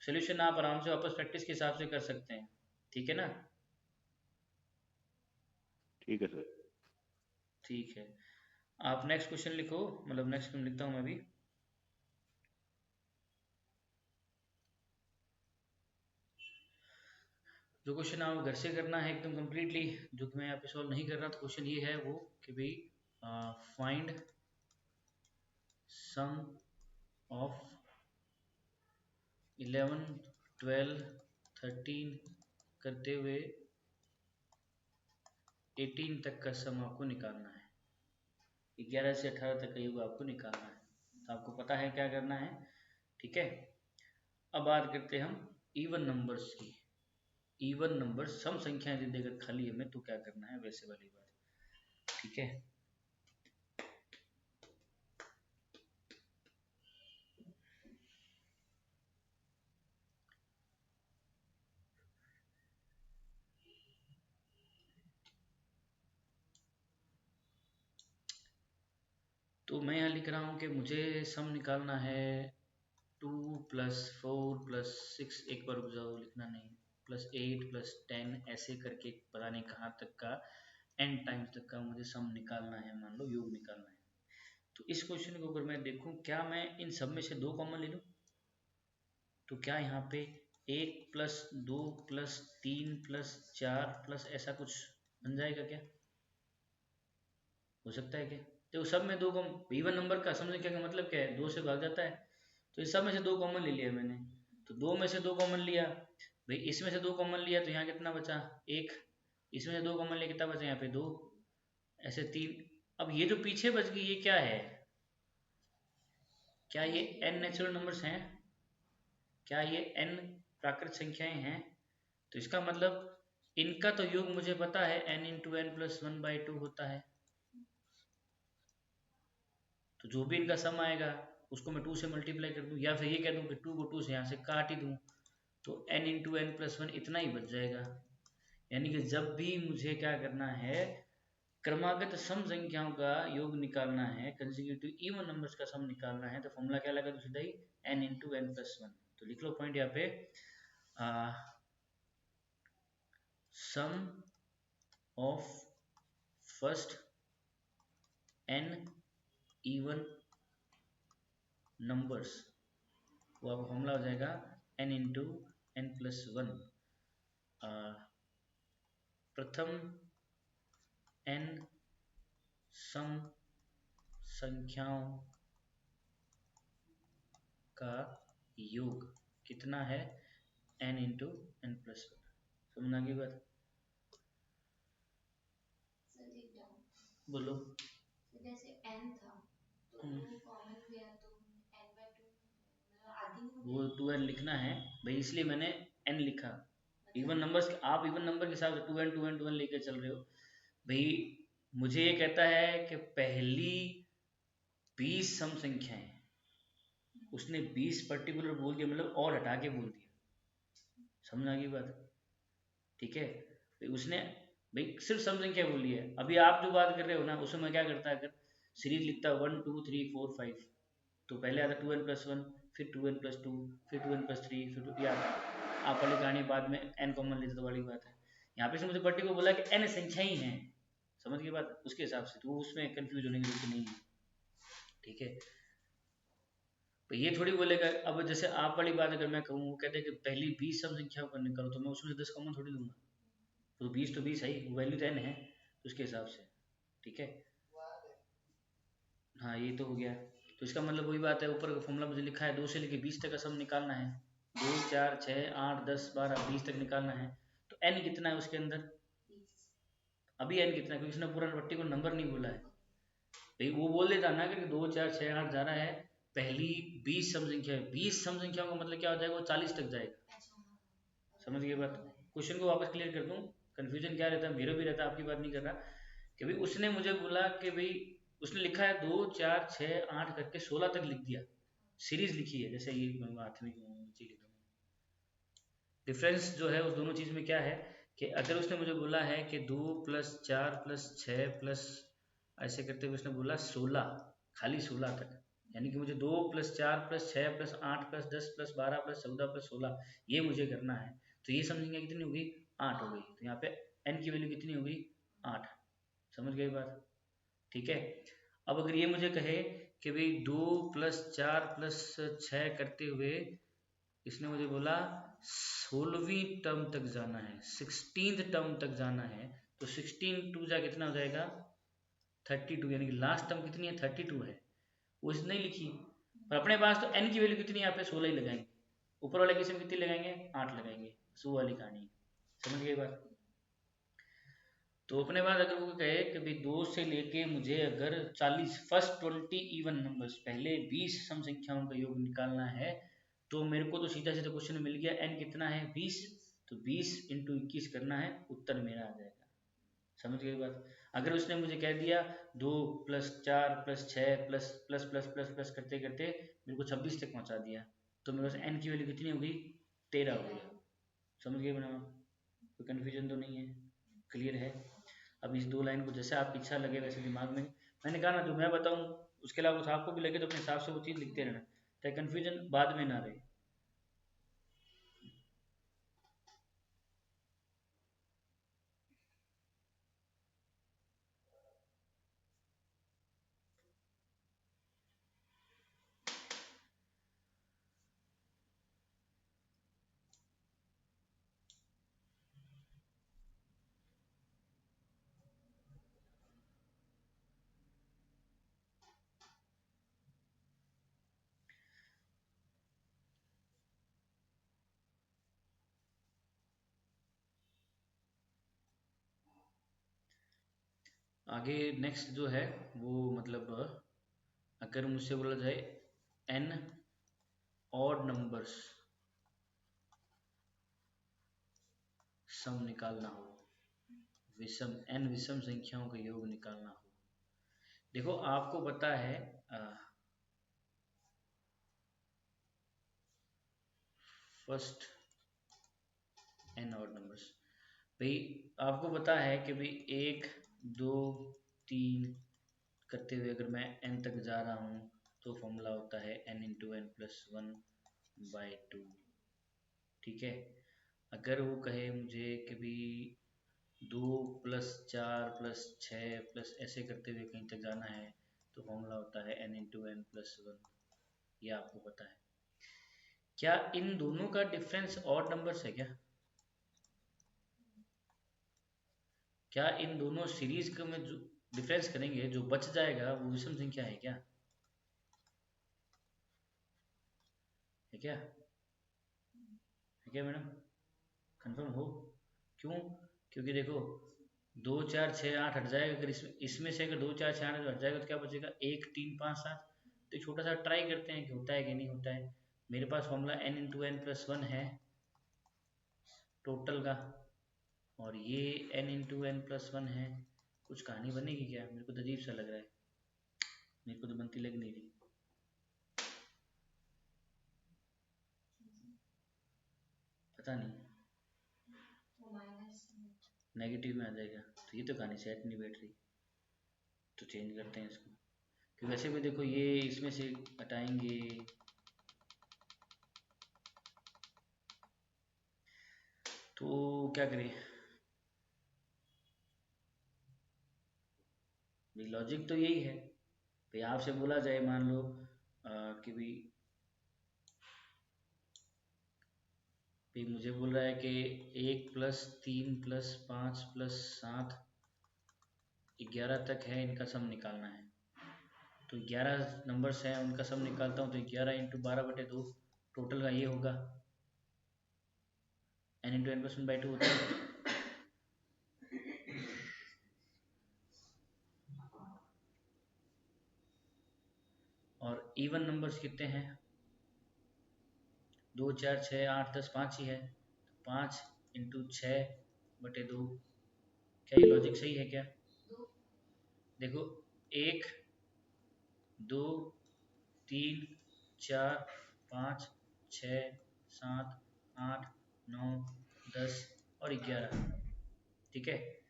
सोल्यूशन आप आराम से वापस प्रैक्टिस के हिसाब से कर सकते हैं, ठीक है ना? ठीक है सर। ठीक है, आप नेक्स्ट क्वेश्चन लिखो, मतलब नेक्स्ट क्वेश्चन लिखता हूँ मैं भी। जो क्वेश्चन आप घर से करना है एकदम कम्प्लीटली, जो कि मैं यहाँ पे सॉल्व नहीं कर रहा, तो क्वेश्चन ये है वो कि भाई फाइंड सम ऑफ 11, 12, 13 करते हुए 18 तक का सम आपको निकालना है। 11 से 18 तक का योग आपको निकालना है, तो आपको पता है क्या करना है, ठीक है। अब बात करते हैं हम इवन नंबर्स की। इवन नंबर सम संख्याएं यदि देकर खाली हमें तो क्या करना है, वैसे वाली बात, ठीक है। तो मैं यहाँ लिख रहा हूँ कि मुझे सम निकालना है 2 + 4 + 6, एक बार रुक जाओ, लिखना नहीं, +8 + 10, ऐसे करके पता नहीं कहाँ तक का n टाइम्स तक का मुझे सम निकालना है, मान लो योग निकालना है। तो इस क्वेश्चन को अगर मैं देखूं, क्या मैं इन सब में से 2 कॉमन ले लूं, तो क्या यहाँ पे 1 + 2 + 3 + 4 + ऐसा कुछ बन जाएगा क्या? हो सकता है क्या? तो सब में 2 कॉमन, इवन नंबर का सम संख्या का मतलब क्या है, 2 से भाग जाता है, तो इस सब में से 2 कॉमन ले लिया मैंने, तो 2 में से 2 कॉमन लिया भाई, इसमें से 2 कॉमन लिया तो यहाँ कितना बचा 1, इसमें से 2 कॉमन लिया कितना बचा यहाँ पे 2, ऐसे 3। अब ये जो पीछे बच गई ये क्या है, क्या ये n नेचुरल नंबर्स हैं, क्या ये n प्राकृत संख्याएं हैं? तो इसका मतलब इनका तो योग मुझे पता है n इंटू एन प्लस 1/2 होता है, तो जो भी इनका सम आएगा उसको मैं 2 से मल्टीप्लाई कर दूं, या फिर ये कह दूं कि 2 को 2 से यहाँ से काट ही दूं, तो n इंटू एन प्लस 1 इतना ही बच जाएगा। यानी कि जब भी मुझे क्या करना है, क्रमागत सम संख्याओं का योग निकालना है, कंसेक्यूटिव इवन नंबर्स का सम निकालना है, तो फॉर्मूला क्या लगा, तो सीधा ही n इंटू एन प्लस 1। तो लिख लो पॉइंट यहाँ पे, sum of first n even numbers, वो आपका फॉर्मूला हो जाएगा n इंटू एन प्लस 1। प्रथम n सम संख्याओं का योग कितना है, n इंटू एन प्लस 1। समझ आ गई बात? सर एक डाउट, बोलो। जैसे n था तो हम्म। कॉमन लिया तो n/2 मतलब आधी हो वो गई। 2n लिखना है भाई, इसलिए मैंने n लिखा। इवन नंबर्स, आप इवन नंबर के हिसाब से 2n 2n 2n लेके चल रहे हो भाई। मुझे ये कहता है कि पहली 20 सम संख्याएं, उसने 20 पर्टिकुलर बोल दिया, मतलब और हटा के बोल दिया। समझ आ गई बात? ठीक है, भाई उसने भाई सिर्फ सम संख्या बोली है। अभी आप जो बात कर रहे हो ना, उसमें मैं क्या करता है, अगर सीरीज लिखता 1 2 3 4 5, तो पहले आता 2n + 1, फिर 2n + 2, फिर 2n + 3, फिर 2 आता। आप वाली कहानी बाद में n कॉमन लेते तो वाली बात है। यहाँ पे से मुझे पर्टिकुलर बोला कि n संख्या ही है, समझ गई बात? उसके हिसाब से तो उसमें कंफ्यूज होने की जरूरत नहीं है, ठीक है। तो ये थोड़ी बोलेगा, अब जैसे आप वाली बात अगर मैं कहूँ, वो कहते हैं कि पहली 20 सम संख्याओं को निकालो, तो मैं उसमें से 10 कॉमन थोड़ी लूंगा, तो 20 है, वो वैल्यू तो n है, तो उसके हिसाब से, ठीक है। हाँ ये तो हो गया। तो इसका मतलब वही बात है, ऊपर का फॉर्मूला मुझे लिखा है 2 से लेके 20 तक का सम निकालना है, 2 4 6 8 10 12 20 तक निकालना है। तो n कितना है उसके अंदर, अभी n कितना है, क्योंकि उसने पूरा पट्टी को नंबर नहीं बोला है भाई। वो बोल देता ना कि 2 4 6 8 जा रहा है, पहली 20 सम संख्या है, 20 सम संख्याओं का मतलब क्या हो जाएगा, वो 40 तक जाएगा। समझ गए बात। क्वेश्चन को वापस क्लियर कर दूं, कंफ्यूजन क्या रहता है, मेरा भी रहता है, आपकी बात नहीं कर रहा, कि भाई उसने मुझे बोला कि भाई उसने लिखा है 2 4 6 8 करके 16 तक लिख दिया, सीरीज लिखी है, जैसे ये आठवीं नीचे लिखा हूं। डिफरेंस जो है उस दोनों चीज में क्या है कि अगर उसने मुझे बोला है कि 2 + 4 + 6 प्लस ऐसे करते हुए उसने बोला 16, खाली 16 तक, यानी कि मुझे 2 + 4 + 6 + 8 + 10 + 12 + 14 + 16 ये मुझे करना है। तो ये समझेंगे कितनी होगी, 8 हो गई। तो यहाँ पे n की वैल्यू कितनी होगी, 8। समझ गई बात, ठीक है। अब अगर ये मुझे कहे कि भाई 2 + 4 + 6 करते हुए इसने मुझे बोला 16वीं टर्म तक जाना है, 16th टर्म तक जाना है, तो 16 2 जा कितना हो जाएगा, 32, यानी कि लास्ट टर्म कितनी है, 32 है। वो इसने नहीं लिखी, पर अपने पास तो n की वैल्यू कितनी है, यहाँ पे 16 ही लगाएंगे, ऊपर वाले केस में कितनी लगाएंगे, 8 लगाएंगे, सो वाली कहानी। समझ गए बात। तो अपने पास अगर वो कहे कि भाई 2 से लेके मुझे अगर 40 फर्स्ट 20 इवन नंबर्स, पहले 20 सम संख्याओं का योग निकालना है, तो मेरे को तो सीधा सीधा क्वेश्चन मिल गया, n कितना है, 20, तो 20 × 21 करना है, उत्तर मेरा आ जाएगा। समझ गई बात। अगर उसने मुझे कह दिया 2 + 4 + 6 plus plus plus plus plus करते करते मेरे को 26 तक पहुंचा दिया, तो मेरे पास n की वैल्यू कितनी हो गई, 13 हो गई। समझ गए बना, कोई कन्फ्यूजन तो नहीं है, क्लियर है। अब इस 2 लाइन को जैसे आपकी इच्छा लगे वैसे दिमाग में, मैंने कहा ना जो मैं बताऊं उसके अलावा कुछ आपको भी लगे तो अपने हिसाब से वो चीज़ लिखते रहना, ताकि कन्फ्यूजन बाद में ना रहे। आगे नेक्स्ट जो है वो मतलब अगर मुझसे बोला जाए n ऑड नंबर्स सम निकालना हो, विषम n विषम संख्याओं का योग निकालना हो। देखो आपको पता है फर्स्ट n ऑड नंबर्स, भाई आपको पता है कि भाई 1 2 3 करते हुए अगर मैं n तक जा रहा हूँ तो फॉर्मूला होता है n × n + 1/2, ठीक है। अगर वो कहे मुझे कि भी 2 + 4 + 6 + ऐसे करते हुए कहीं तक जाना है, तो फॉर्मूला होता है n × n + 1, ये आपको पता है। क्या इन दोनों का डिफरेंस ऑड नंबर्स है क्या, क्या इन दोनों सीरीज का में जो डिफरेंस करेंगे जो बच जाएगा वो विषम संख्या है क्या, है क्या, है क्या मैडम, कंफर्म हो। क्यों, क्योंकि देखो 2 4 6 8 हट जाएगा, अगर इसमें से अगर 2 4 6 8 हट जाएगा तो क्या बचेगा, 1 3 5 7। तो छोटा सा ट्राई करते हैं कि होता है कि नहीं होता है। मेरे पास फॉर्मूला n × n + 1 है टोटल का, और ये n × n + 1 है। कुछ कहानी बनेगी क्या, मेरे को तो अजीब सा लग रहा है, मेरे को तो बनती लग नहीं रही, पता नहीं, नेगेटिव में आ जाएगा, तो ये तो कहानी सेट नहीं बैठ रही, तो चेंज करते हैं इसको। कि वैसे भी देखो ये इसमें से हटाएंगे, तो क्या करें, लॉजिक तो यही है भाई। आपसे बोला जाए मान लो कि भाई भाई मुझे बोल रहा है कि 1+3+5+7 11 तक है, इनका सम निकालना है। तो 11 नंबर्स हैं, उनका सम निकालता हूँ तो 11 × 12/2 टोटल का ये होगा, n × n+1/2 होता है। और इवन नंबर्स कितने हैं? 2 4 6 8 10 5 ही है, 5 × 6/2। क्या ये लॉजिक सही है क्या? देखो 1 2 3 4 5 6 7 8 9 10 और 11, ठीक है।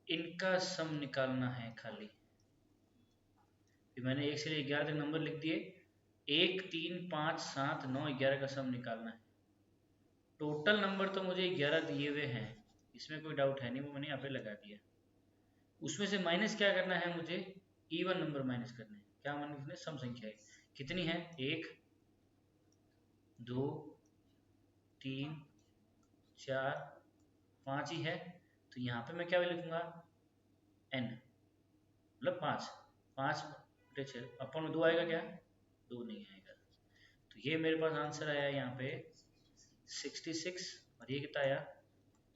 इनका सम निकालना है खाली। फिर मैंने 1 से 11 तक नंबर लिख दिए, 1 3 5 7 9 11 का सम निकालना है। टोटल नंबर तो मुझे 11 दिए हुए हैं, इसमें कोई डाउट है नहीं, वो मैंने यहाँ पे लगा दिया। उसमें से माइनस क्या करना है मुझे? इवन नंबर माइनस करने हैं। क्या माइनस करने? सम संख्या कितनी है? 1 2 3 4 5 ही है, तो यहाँ पे मैं क्या लिखूंगा? n, मतलब 5 5/6 अपन में 2 आएगा क्या? 2 नहीं आएगा। तो ये मेरे पास आंसर आया यहाँ पे 66, और ये कितना आया?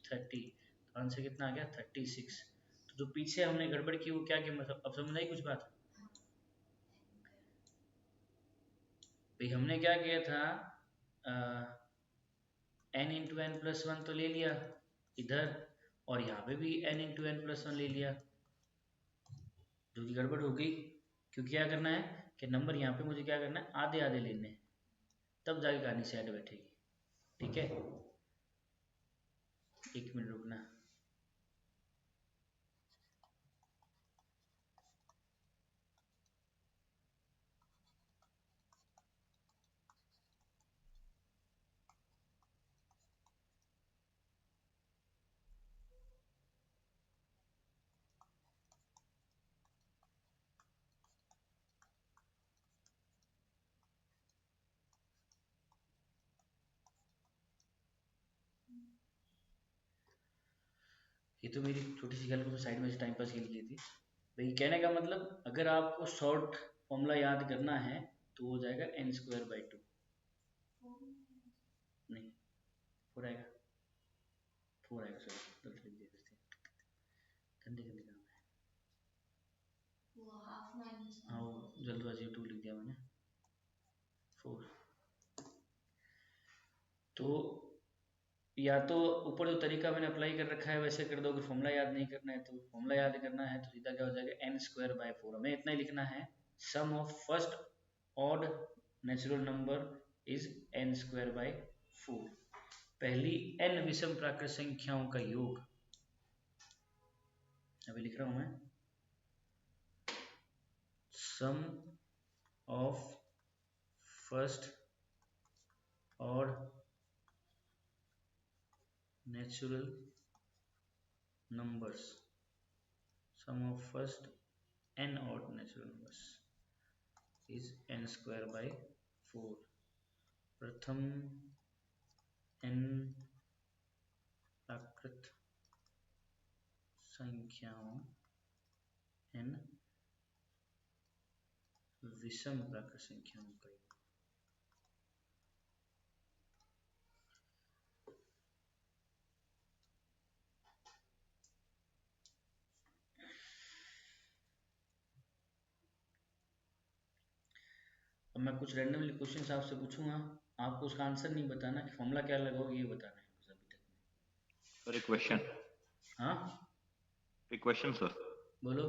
30। तो आंसर कितना आ गया? 36। तो जो पीछे हमने गड़बड़ की वो क्या की, मतलब अब समझ आई कुछ बात? भाई हमने क्या किया था, n × n+1 तो ले लिया इधर, और यहाँ पे भी n × n+1 ले लिया, जो कि गड़बड़ हो गई। क्योंकि क्या करना है कि नंबर यहाँ पे मुझे क्या करना है, आधे आधे लेने हैं, तब जाके कहानी सेट बैठेगी, ठीक है। 1 मिनट रुकना। ये तो मेरी छोटी सी गलती साइड में से टाइम पास के लिए की थी। भाई कहने का मतलब, अगर आपको शॉर्ट फॉर्मूला याद करना है तो हो जाएगा n²/2। नहीं 4 आएगा, 4 आएगा, सॉरी गलत लिख दिया, गंदे गंदे काम है। हाँ वो जल्दबाजी 2 लिख दिया मैंने, 4। तो या तो ऊपर जो तरीका मैंने अप्लाई कर रखा है वैसे कर दो, अगर फॉर्मूला याद नहीं करना है तो फॉर्मूला याद करना है तो सीधा क्या हो जाएगा, n²/4। हमें इतना ही लिखना है, sum of first odd natural number is n²/4। पहली n विषम प्राकृत संख्याओं का योग, अभी लिख रहा हूं मैं, sum of first odd natural numbers, sum of first n odd natural numbers is n²/4। प्रथम n प्राकृत संख्याओं, n विषम प्राकृत संख्याओं का योग। अब मैं कुछ रैंडमली क्वेश्चंस आपसे पूछूंगा, आपको उसका आंसर नहीं बताना कि फॉर्मूला क्या लगाओगे, ये बताना है बस अभी तक। सर एक क्वेश्चन। हाँ एक क्वेश्चन सर। बोलो।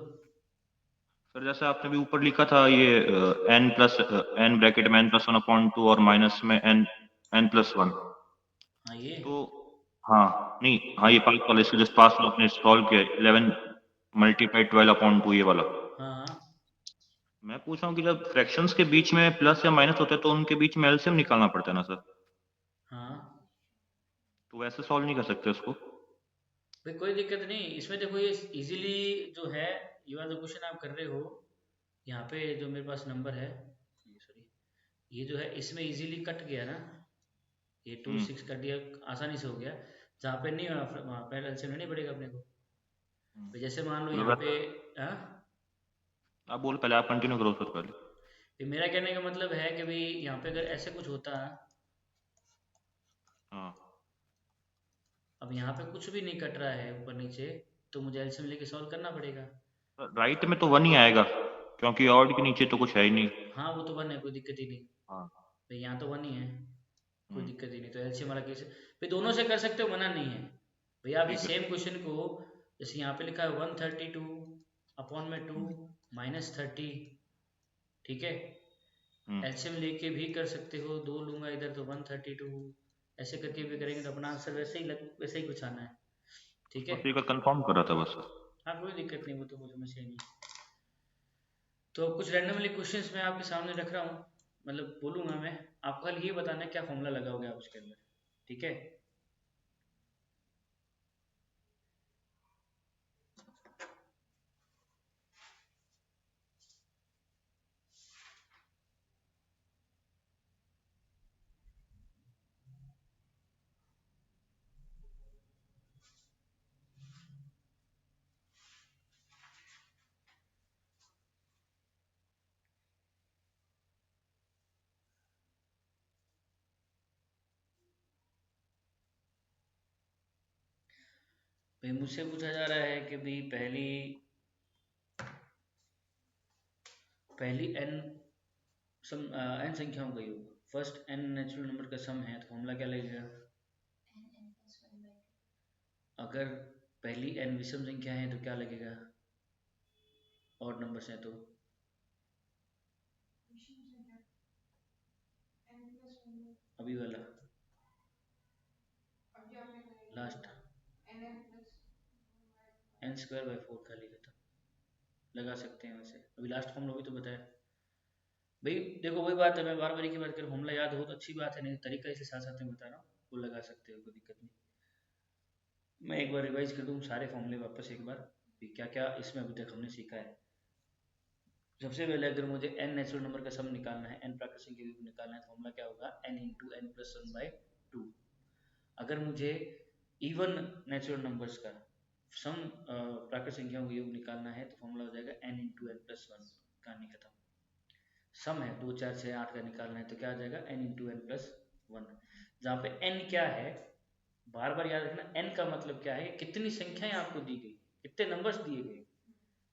सर जैसे आपने भी ऊपर लिखा था ये n ब्रैकेट में n+1/2 और माइनस में n+1, हाँ ये तो हाँ नहीं हाँ ये पास वाला, इसके जस्ट पास आपने सॉल्व किया 11 × 12/2 ये वाला। हाँ हाँ मैं पूछ रहा हूँ कि जब फ्रैक्शंस के बीच में प्लस या माइनस होता है तो उनके बीच में एलसीएम निकालना पड़ता है ना सर, हाँ तो वैसे सॉल्व नहीं कर सकते उसको? भाई कोई दिक्कत नहीं इसमें, देखो ये इजीली जो है, ये वाला जो क्वेश्चन आप कर रहे हो, यहाँ पे जो मेरे पास नंबर है, सॉरी ये जो है इसमें इजीली कट गया ना, ये 2 6 कर दिया, आसानी से हो गया। जहाँ पे नहीं वहाँ पे एलसीएम नहीं पड़ेगा अपने को। तो जैसे मान लो यहाँ मतलब पे, हाँ, आप बोल, पहले आप कंटिन्यू करो सर पहले। ये मेरा कहने का मतलब है कि भाई यहाँ पे अगर ऐसे कुछ होता, हाँ, अब यहाँ पे कुछ भी नहीं कट रहा है ऊपर नीचे, तो मुझे एलसीएम लेके सॉल्व करना पड़ेगा। राइट में तो 1 ही आएगा, क्योंकि ऑड के नीचे तो कुछ है ही नहीं। हाँ वो तो 1 है, कोई दिक्कत ही नहीं। हाँ। भाई यहाँ तो 1 ही है, कोई हम्म, दिक्कत ही नहीं। तो एलसीएम वाला केस भाई दोनों से कर सकते हो, मना नहीं है। भैया आप इस ठीक है। सेम क्वेश्चन को, जैसे यहाँ पे लिखा है 132 अपॉन में 2 माइनस 30, ठीक है, हम्म। एलसीएम लेके भी कर सकते हो, 2 लूंगा इधर तो 132, ऐसे करके भी करेंगे तो अपना आंसर वैसे ही कुछ आना है, ठीक है। बस एक बार कंफर्म कर रहा था बस। हाँ कोई दिक्कत नहीं, वो तो कुछ समस्या ही नहीं। तो कुछ रैंडमली क्वेश्चंस मैं आपके सामने रख रहा हूँ, मतलब बोलूंगा मैं, आपको खाली ये बताना है क्या फॉर्मूला लगाओगे आप उसके अंदर, ठीक है। भाई मुझसे पूछा जा रहा है कि भाई पहली n n संख्याओं का योग, फर्स्ट n नेचुरल नंबर का सम है, तो फॉर्मूला क्या लगेगा। अगर पहली n विषम संख्या है तो क्या लगेगा, और नंबर्स हैं तो अभी वाला लास्ट n स्क्वायर बाई 4 खाली खत्म, लगा सकते हैं वैसे। अभी लास्ट फॉर्मूला भी तो बताया भाई। देखो वही बात है, मैं बार बार की बात करूँ, फॉर्मूला याद हो तो अच्छी बात है, नहीं तो तरीका इसे साथ साथ में बता रहा हूँ, वो लगा सकते हो, कोई दिक्कत नहीं। मैं एक बार रिवाइज कर दूँ सारे फॉर्मूले वापस एक बार, क्या क्या इसमें अभी तक हमने सीखा है। सबसे पहले अगर मुझे n नेचुरल नंबर का सम निकालना है, n प्राकृत संख्या का योग निकालना है, तो फॉर्मूला क्या होगा, n इंटू एन प्लस 1/2। अगर मुझे इवन नेचुरल नंबर्स का सम प्राकृत संख्याओं का योग निकालना है, तो फॉर्मूला हो जाएगा n इंटू एन प्लस 1। कहानी खत्म। सम है 2 4 6 8 का निकालना है, तो क्या आ जाएगा n इंटू एन प्लस 1। जहाँ पे n क्या है, बार बार याद रखना, n का मतलब क्या है, कितनी संख्याएं आपको दी गई, कितने नंबर्स दिए गए,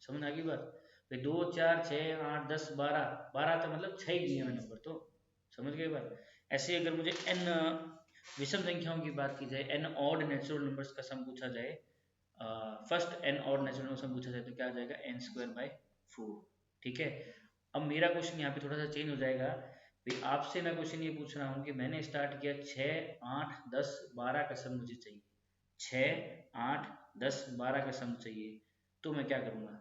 समझ आ गई बात। भाई 2 4 6 8 10 12, 12 तो मतलब 6 ही दिए हुए नंबर, तो समझ गए बात। ऐसे अगर मुझे n विषम संख्याओं की बात की जाए, n ऑड नेचुरल नंबर्स का सम पूछा जाए, first n odd natural number sum पूछा जाए, तो क्या आ जाएगा n स्क्वायर बाई 4, ठीक है। अब मेरा क्वेश्चन यहाँ पे थोड़ा सा चेंज हो जाएगा भाई, आपसे मैं क्वेश्चन ये पूछ रहा हूँ कि मैंने स्टार्ट किया 6 8 10 12 का सम मुझे चाहिए, 6 8 10 12 का सम चाहिए, तो मैं क्या करूँगा,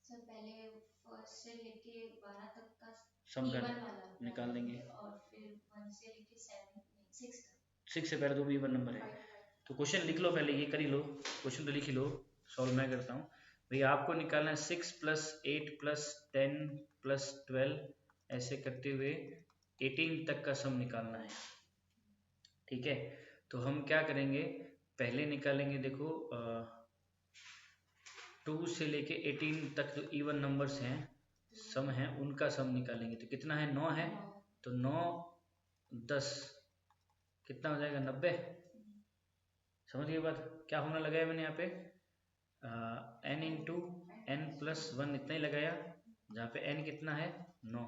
सर पहले फर्स्ट से लेके 12 तक का सम कर इवन वाला निकाल देंगे। और फिर 1 से लेके 7 6 तक 6 से पहले तो भी इवन नंबर है, तो क्वेश्चन लिख लो पहले, ये कर ही लो, क्वेश्चन तो लिख ही लो, सॉल्व मैं करता हूँ। भैया आपको निकालना है 6 प्लस 8 प्लस 10 प्लस 12, ऐसे करते हुए 18 तक का सम निकालना है, ठीक है। तो हम क्या करेंगे, पहले निकालेंगे, देखो 2 से लेके 18 तक जो इवन नंबर्स हैं, सम है, उनका सम निकालेंगे, तो कितना है, 9 है, तो 9 10 कितना हो जाएगा, 90। समझ गए बात, क्या होना लगाया मैंने यहाँ पे, n इंटू एन प्लस 1 इतना ही लगाया, जहाँ पे n कितना है 9।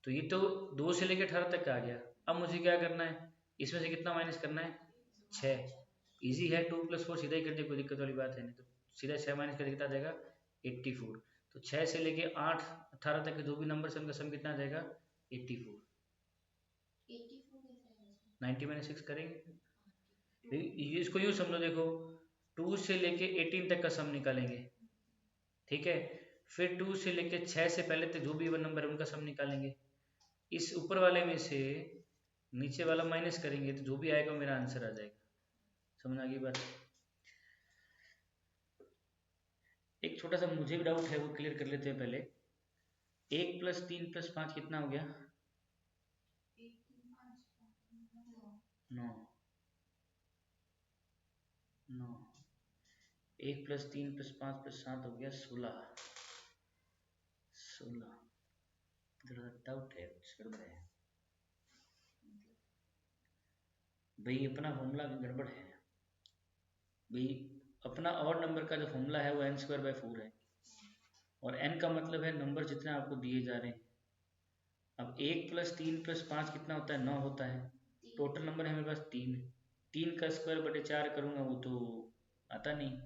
तो ये तो 2 से लेकर 18 तक का आ गया। अब मुझे क्या करना है, इसमें से कितना माइनस करना है, 6। इजी है, 2 + 4 सीधा ही कर दिया, कोई दिक्कत वाली बात है नहीं। तो सीधा 6 माइनस करके कितना आ जाएगा, 84। तो 6 से लेके 8 18 तक के जो भी नंबर है उनका सम कितना आ जाएगा, 84। 90 माइनस 6 करेंगे, इसको यूँ समझो, देखो 2 से लेके 18 तक का सम निकालेंगे, ठीक है। फिर 2 से लेके 6 से पहले तक जो भी इवन नंबर है उनका सम निकालेंगे, इस ऊपर वाले में से नीचे वाला माइनस करेंगे, तो जो भी आएगा मेरा आंसर आ जाएगा। समझ आ गई बात। एक छोटा सा मुझे भी डाउट है, वो क्लियर कर लेते हैं पहले। 1 + 3 + 5 कितना हो गया, 9 9 1 + 3 + 5 + 7 हो गया 16 16 जरा डाउट है, कुछ गड़बड़ है भाई। अपना फॉर्मूला गड़बड़ है भाई। अपना ऑड नंबर का जो फॉर्मूला है वो n²/4 है, और n का मतलब है नंबर जितने आपको दिए जा रहे हैं। अब 1 + 3 + 5 कितना होता है? 9 होता है। टोटल नंबर है मेरे पास 3। 3 का स्क्वायर बटे 4 करूँगा वो तो आता नहीं।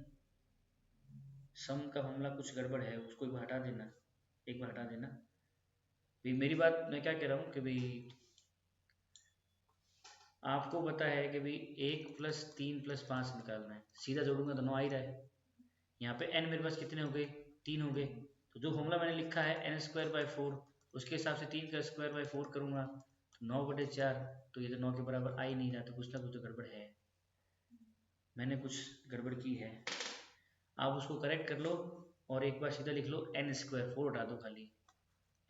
सम का फॉर्मूला कुछ गड़बड़ है, उसको एक बार हटा देना, एक बार हटा देना भाई। मेरी बात मैं क्या कह रहा हूँ कि भाई आपको पता है कि भाई 1 + 3 + 5 निकालना है, सीधा जोड़ूंगा तो 9 आ ही रहा है। यहाँ पे n मेरे पास कितने हो गए? 3 हो गए। तो जो फॉर्मूला मैंने लिखा है n²/4, उसके हिसाब से 3 का स्क्वायर/4 करूँगा तो 9/4, तो ये तो 9 के बराबर आ ही नहीं रहा, तो कुछ ना कुछ तो गड़बड़ है, मैंने कुछ गड़बड़ की है। आप उसको करेक्ट कर लो और एक बार सीधा लिख लो n², 4 हटा दो, खाली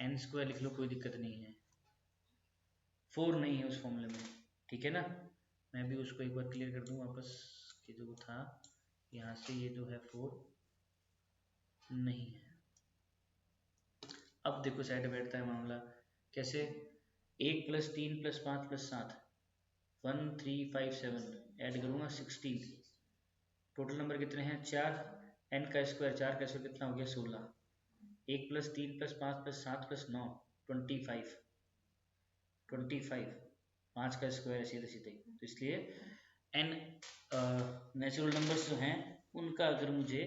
n² लिख लो, कोई दिक्कत नहीं है। 4 नहीं है उस फॉर्मूले में, ठीक है ना। मैं भी उसको एक बार क्लियर कर दूँ वापस कि जो था यहाँ से, ये जो है 4 नहीं है। अब देखो साइड बैठता है मामला कैसे। 1 + 3 + 5 + 7 1 3 5 7 ऐड करूँगा 16। टोटल नंबर कितने हैं? 4। n का स्क्वायर, 4 का स्क्वायर कितना हो गया? 16। 1 + 3 + 5 + 7 + 9 25। 25 5 का स्क्वायर है सीधे सीधे, तो इसलिए n नेचुरल नंबर्स जो हैं उनका, अगर मुझे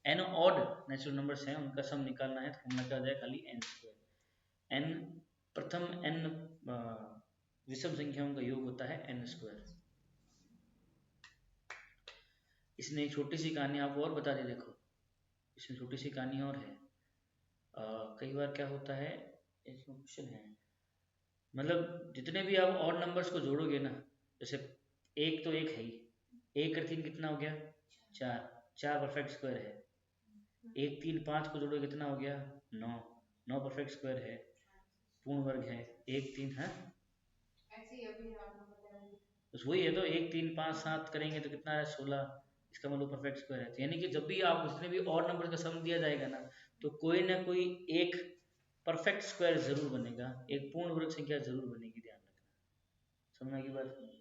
n ऑड नेचुरल नंबर्स हैं उनका सम निकालना है तो फॉर्मूला क्या आ जाए? खाली n²। n प्रथम n विषम संख्याओं का योग होता है n²। इसमें एक छोटी सी कहानी आपको और बता दी, देखो इसमें छोटी सी कहानी और है। कई बार क्या होता है, इसमें क्वेश्चन है, मतलब जितने भी आप ऑड नंबर्स को जोड़ोगे ना, जैसे 1 तो 1 है ही, 1 और 3 कितना हो गया? 4। 4 परफेक्ट स्क्वायर है। 1 3 5 को जोड़ो कितना हो गया? 9। 9 परफेक्ट स्क्वायर है, पूर्ण वर्ग है। 1 3 है, ऐसे ही अभी आपने बताया। बस वही है। तो 1 3 5 7 करेंगे तो कितना है? 16। इसका मतलब परफेक्ट स्क्वायर है। तो यानी कि जब भी आप जितने भी ऑड नंबर का सम दिया जाएगा ना, तो कोई ना कोई एक परफेक्ट स्क्वायर जरूर बनेगा, एक पूर्ण वर्ग संख्या जरूर बनेगी, ध्यान रखना। समझना की बात।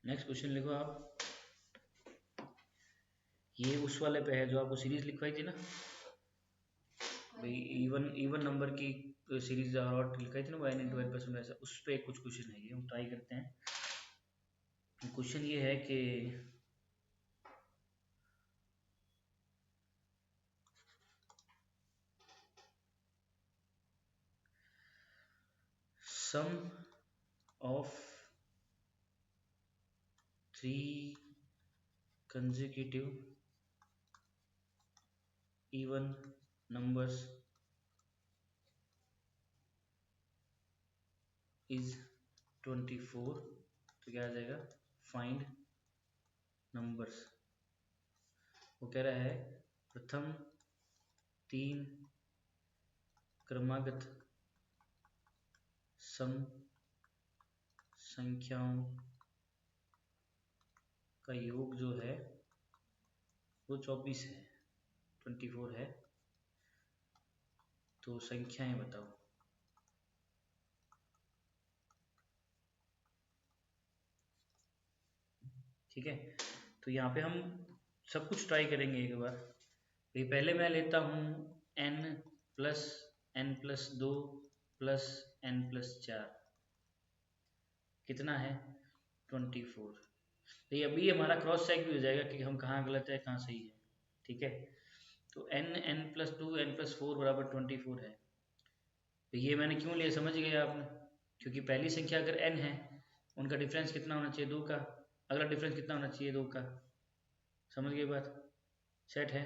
नेक्स्ट क्वेश्चन लिखो आप। ये उस वाले पे है जो आपको सीरीज लिखवाई थी ना भाई, इवन नंबर की सीरीज और लिखाई थी ना, n × n + 1, उस पे कुछ क्वेश्चन है, ये हम ट्राई करते हैं। क्वेश्चन ये है कि सम of 3 consecutive even numbers is 24। तो क्या आ जाएगा? Find numbers. वो कह रहा है प्रथम 3 क्रमागत सम संख्याओं का योग जो है वो 24 है, 24 है। तो संख्याएं बताओ। ठीक है, तो यहाँ पे हम सब कुछ ट्राई करेंगे एक बार। तो पहले मैं लेता हूँ n + n+2 + n+4 कितना है? 24। तो ये अभी हमारा क्रॉस चेक भी हो जाएगा कि हम कहाँ गलत है कहाँ सही है। ठीक है, तो n+2 n+4 = 24 है। तो ये मैंने क्यों लिया समझ गए आपने, क्योंकि पहली संख्या अगर n है, उनका डिफरेंस कितना होना चाहिए? 2 का। अगला डिफरेंस कितना होना चाहिए 2 का, समझ गए बात, सेट है।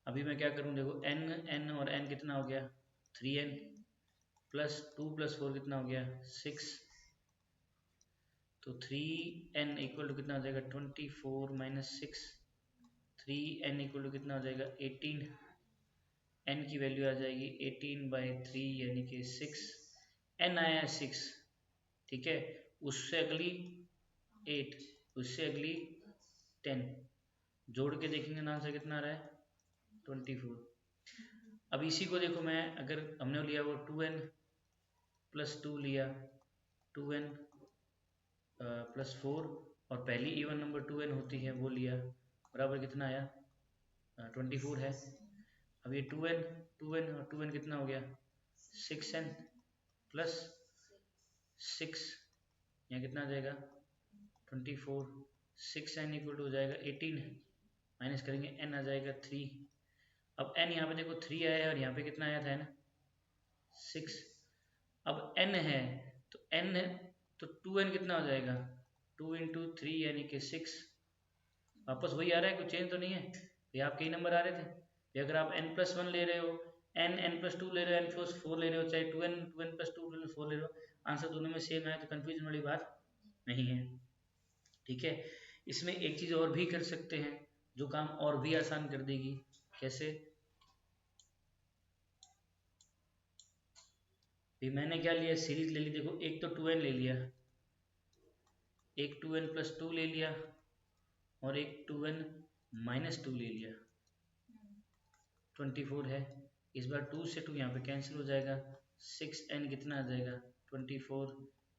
अभी मैं क्या करूँ, देखो n और n कितना हो गया 3n प्लस 2 प्लस 4 कितना हो गया 6, तो 3n इक्वल टू कितना हो जाएगा 24 माइनस 6, 3n इक्वल टू कितना हो जाएगा 18, n की वैल्यू आ जाएगी 18/3 यानी कि 6, n आया 6, ठीक है, उससे अगली 8, उससे अगली 10, जोड़ के देखेंगे ना आंसर कितना आ रहा है 24। अब इसी को देखो मैं, अगर हमने लिया वो 2n प्लस 2 लिया, 2n प्लस 4 और पहली इवन नंबर 2n होती है वो लिया, बराबर कितना आया 24 है। अब ये 2n और 2n कितना हो गया 6n प्लस 6, यहाँ कितना आ जाएगा 24, 6n इक्वल टू हो जाएगा 18, माइनस करेंगे n आ जाएगा 3। अब n यहाँ पे देखो 3 आया है और यहाँ पे कितना आया था n 6, अब n है तो n है तो 2n कितना हो जाएगा 2 इंटू 3 यानी कि 6, वापस वही आ रहा है, कुछ चेंज तो नहीं है, ये आपके ही नंबर आ रहे थे। ये अगर आप n+1 ले रहे हो, n+2 ले रहे हो, n+4 ले रहे हो, चाहे 2n+2 2n+4 ले रहे हो, आंसर दोनों में सेम है, तो कंफ्यूजन वाली बात नहीं है, ठीक है। इसमें एक चीज़ और भी कर सकते हैं जो काम और भी आसान कर देगी, कैसे, भी मैंने क्या लिया सीरीज ले ली, देखो एक तो 2n ले लिया, एक 2n+2 ले लिया और एक 2n-2 ले लिया, 24 है, इस बार 2 से 2 यहाँ पे कैंसिल हो जाएगा, 6n कितना आ जाएगा 24,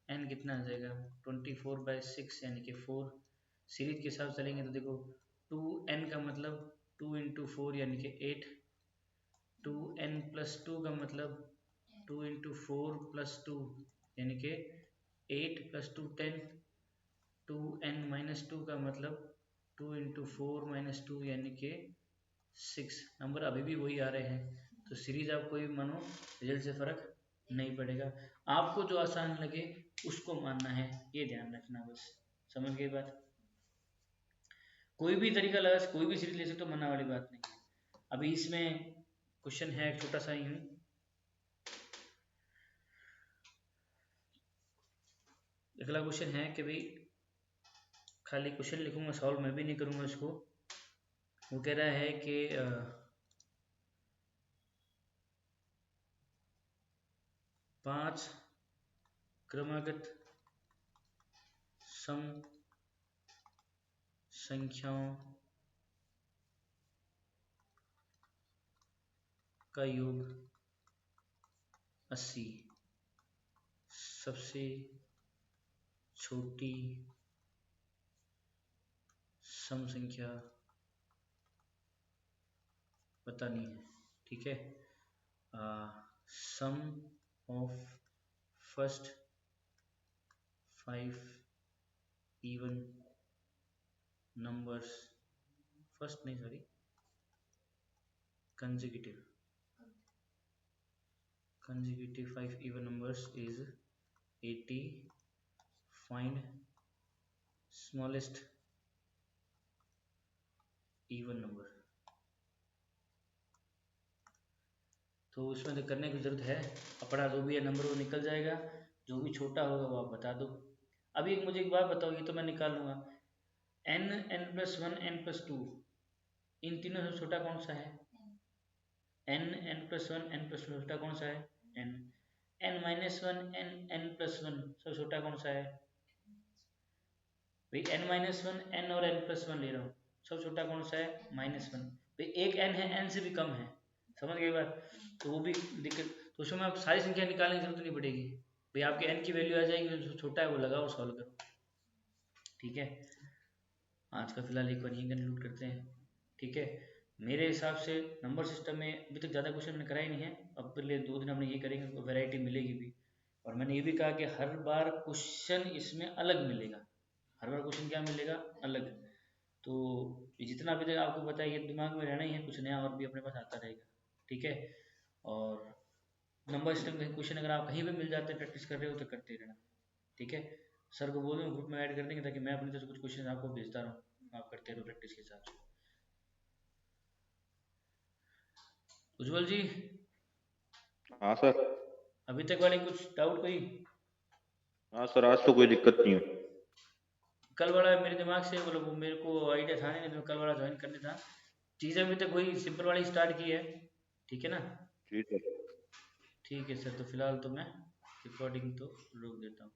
n कितना आ जाएगा 24/6 यानी कि 4, सीरीज के साथ चलेंगे तो देखो 2n का मतलब 2 इंटू 4 यानी कि 8, 2n+2 का मतलब 2 इंटू 4 प्लस 2 यानी कि 8 प्लस 2 10, 2n-2 का मतलब 2 इंटू 4 माइनस 2 यानी कि 6, नंबर अभी भी वही आ रहे हैं, तो सीरीज आप कोई मानो, रिजल्ट से फर्क नहीं पड़ेगा, आपको जो आसान लगे उसको मानना है, ये ध्यान रखना बस, समझ गई बात। कोई भी तरीका लगा, कोई भी सीरीज ले सकते हो, मना वाली बात नहीं है। अभी इसमें क्वेश्चन है एक छोटा सा ही, अगला क्वेश्चन है कि भाई खाली क्वेश्चन लिखूंगा, सॉल्व मैं भी नहीं करूंगा इसको, वो कह रहा है कि 5 क्रमागत सम संख्याओं का योग 80, सबसे छोटी सम संख्या बतानी है, ठीक है। Sum of first 5 even numbers, first नहीं sorry consecutive 5 even numbers is 80, find smallest even number। तो उसमें तो करने की ज़रूरत है, अपना जो भी है नंबर वो निकल जाएगा, जो भी छोटा होगा वो आप बता दो। अभी मुझे एक बात बताओ, ये तो मैं निकाल लूँगा, n, n+1 n+2, इन तीनों से छोटा कौन सा है n, n+1 n+2 छोटा कौन सा है n, n-1 n, n+1 सब छोटा कौन सा है भाई, n-1 n और n+1 ले रहा हूँ, सब छोटा कौन सा है -1, भाई एक n है, n से भी कम है, समझ गए बात, तो वो भी दिक्कत, तो उसमें आप सारी संख्या निकालने की जरूरत नहीं पड़ेगी, भाई आपके n की वैल्यू आ जाएगी, जो छोटा है वो लगाओ और सॉल्व करो, ठीक है। आज का फिलहाल एक बार यही कंक्लूड करते हैं, ठीक है। मेरे हिसाब से नंबर सिस्टम में अभी तक ज़्यादा क्वेश्चन मैंने कराया नहीं है, अब पहले 2 दिन हमने ये करेंगे तो वैरायटी मिलेगी भी, और मैंने ये भी कहा कि हर बार क्वेश्चन इसमें अलग मिलेगा, हर बार क्वेश्चन क्या मिलेगा अलग, तो जितना अभी तक आपको पता है ये दिमाग में रहना ही है, कुछ नया और भी अपने पास आता रहेगा, ठीक है। और नंबर सिस्टम के क्वेश्चन अगर आप कहीं भी मिल जाते हैं, प्रैक्टिस कर रहे हो तो करते रहना, ठीक है। सर को बोल दूँ ग्रुप में ऐड कर देंगे, ताकि मैं अपनी तरफ से कुछ क्वेश्चन आपको भेजता रहूँ, आप करते रहो प्रैक्टिस के हिसाब से। उज्जवल जी, हाँ सर। अभी तक वाली कुछ डाउट कोई? हाँ सर, आज तो कोई दिक्कत नहीं है। कल वाला मेरे दिमाग से मतलब वो मेरे को आइडिया था नहीं, तो कल वाला ज्वाइन करने था। चीज़ें अभी तक वही सिंपल वाली स्टार्ट की है, ठीक है ना? जी सर। ठीक है सर, तो फिलहाल तो मैं रिकॉर्डिंग तो रोक देता हूँ।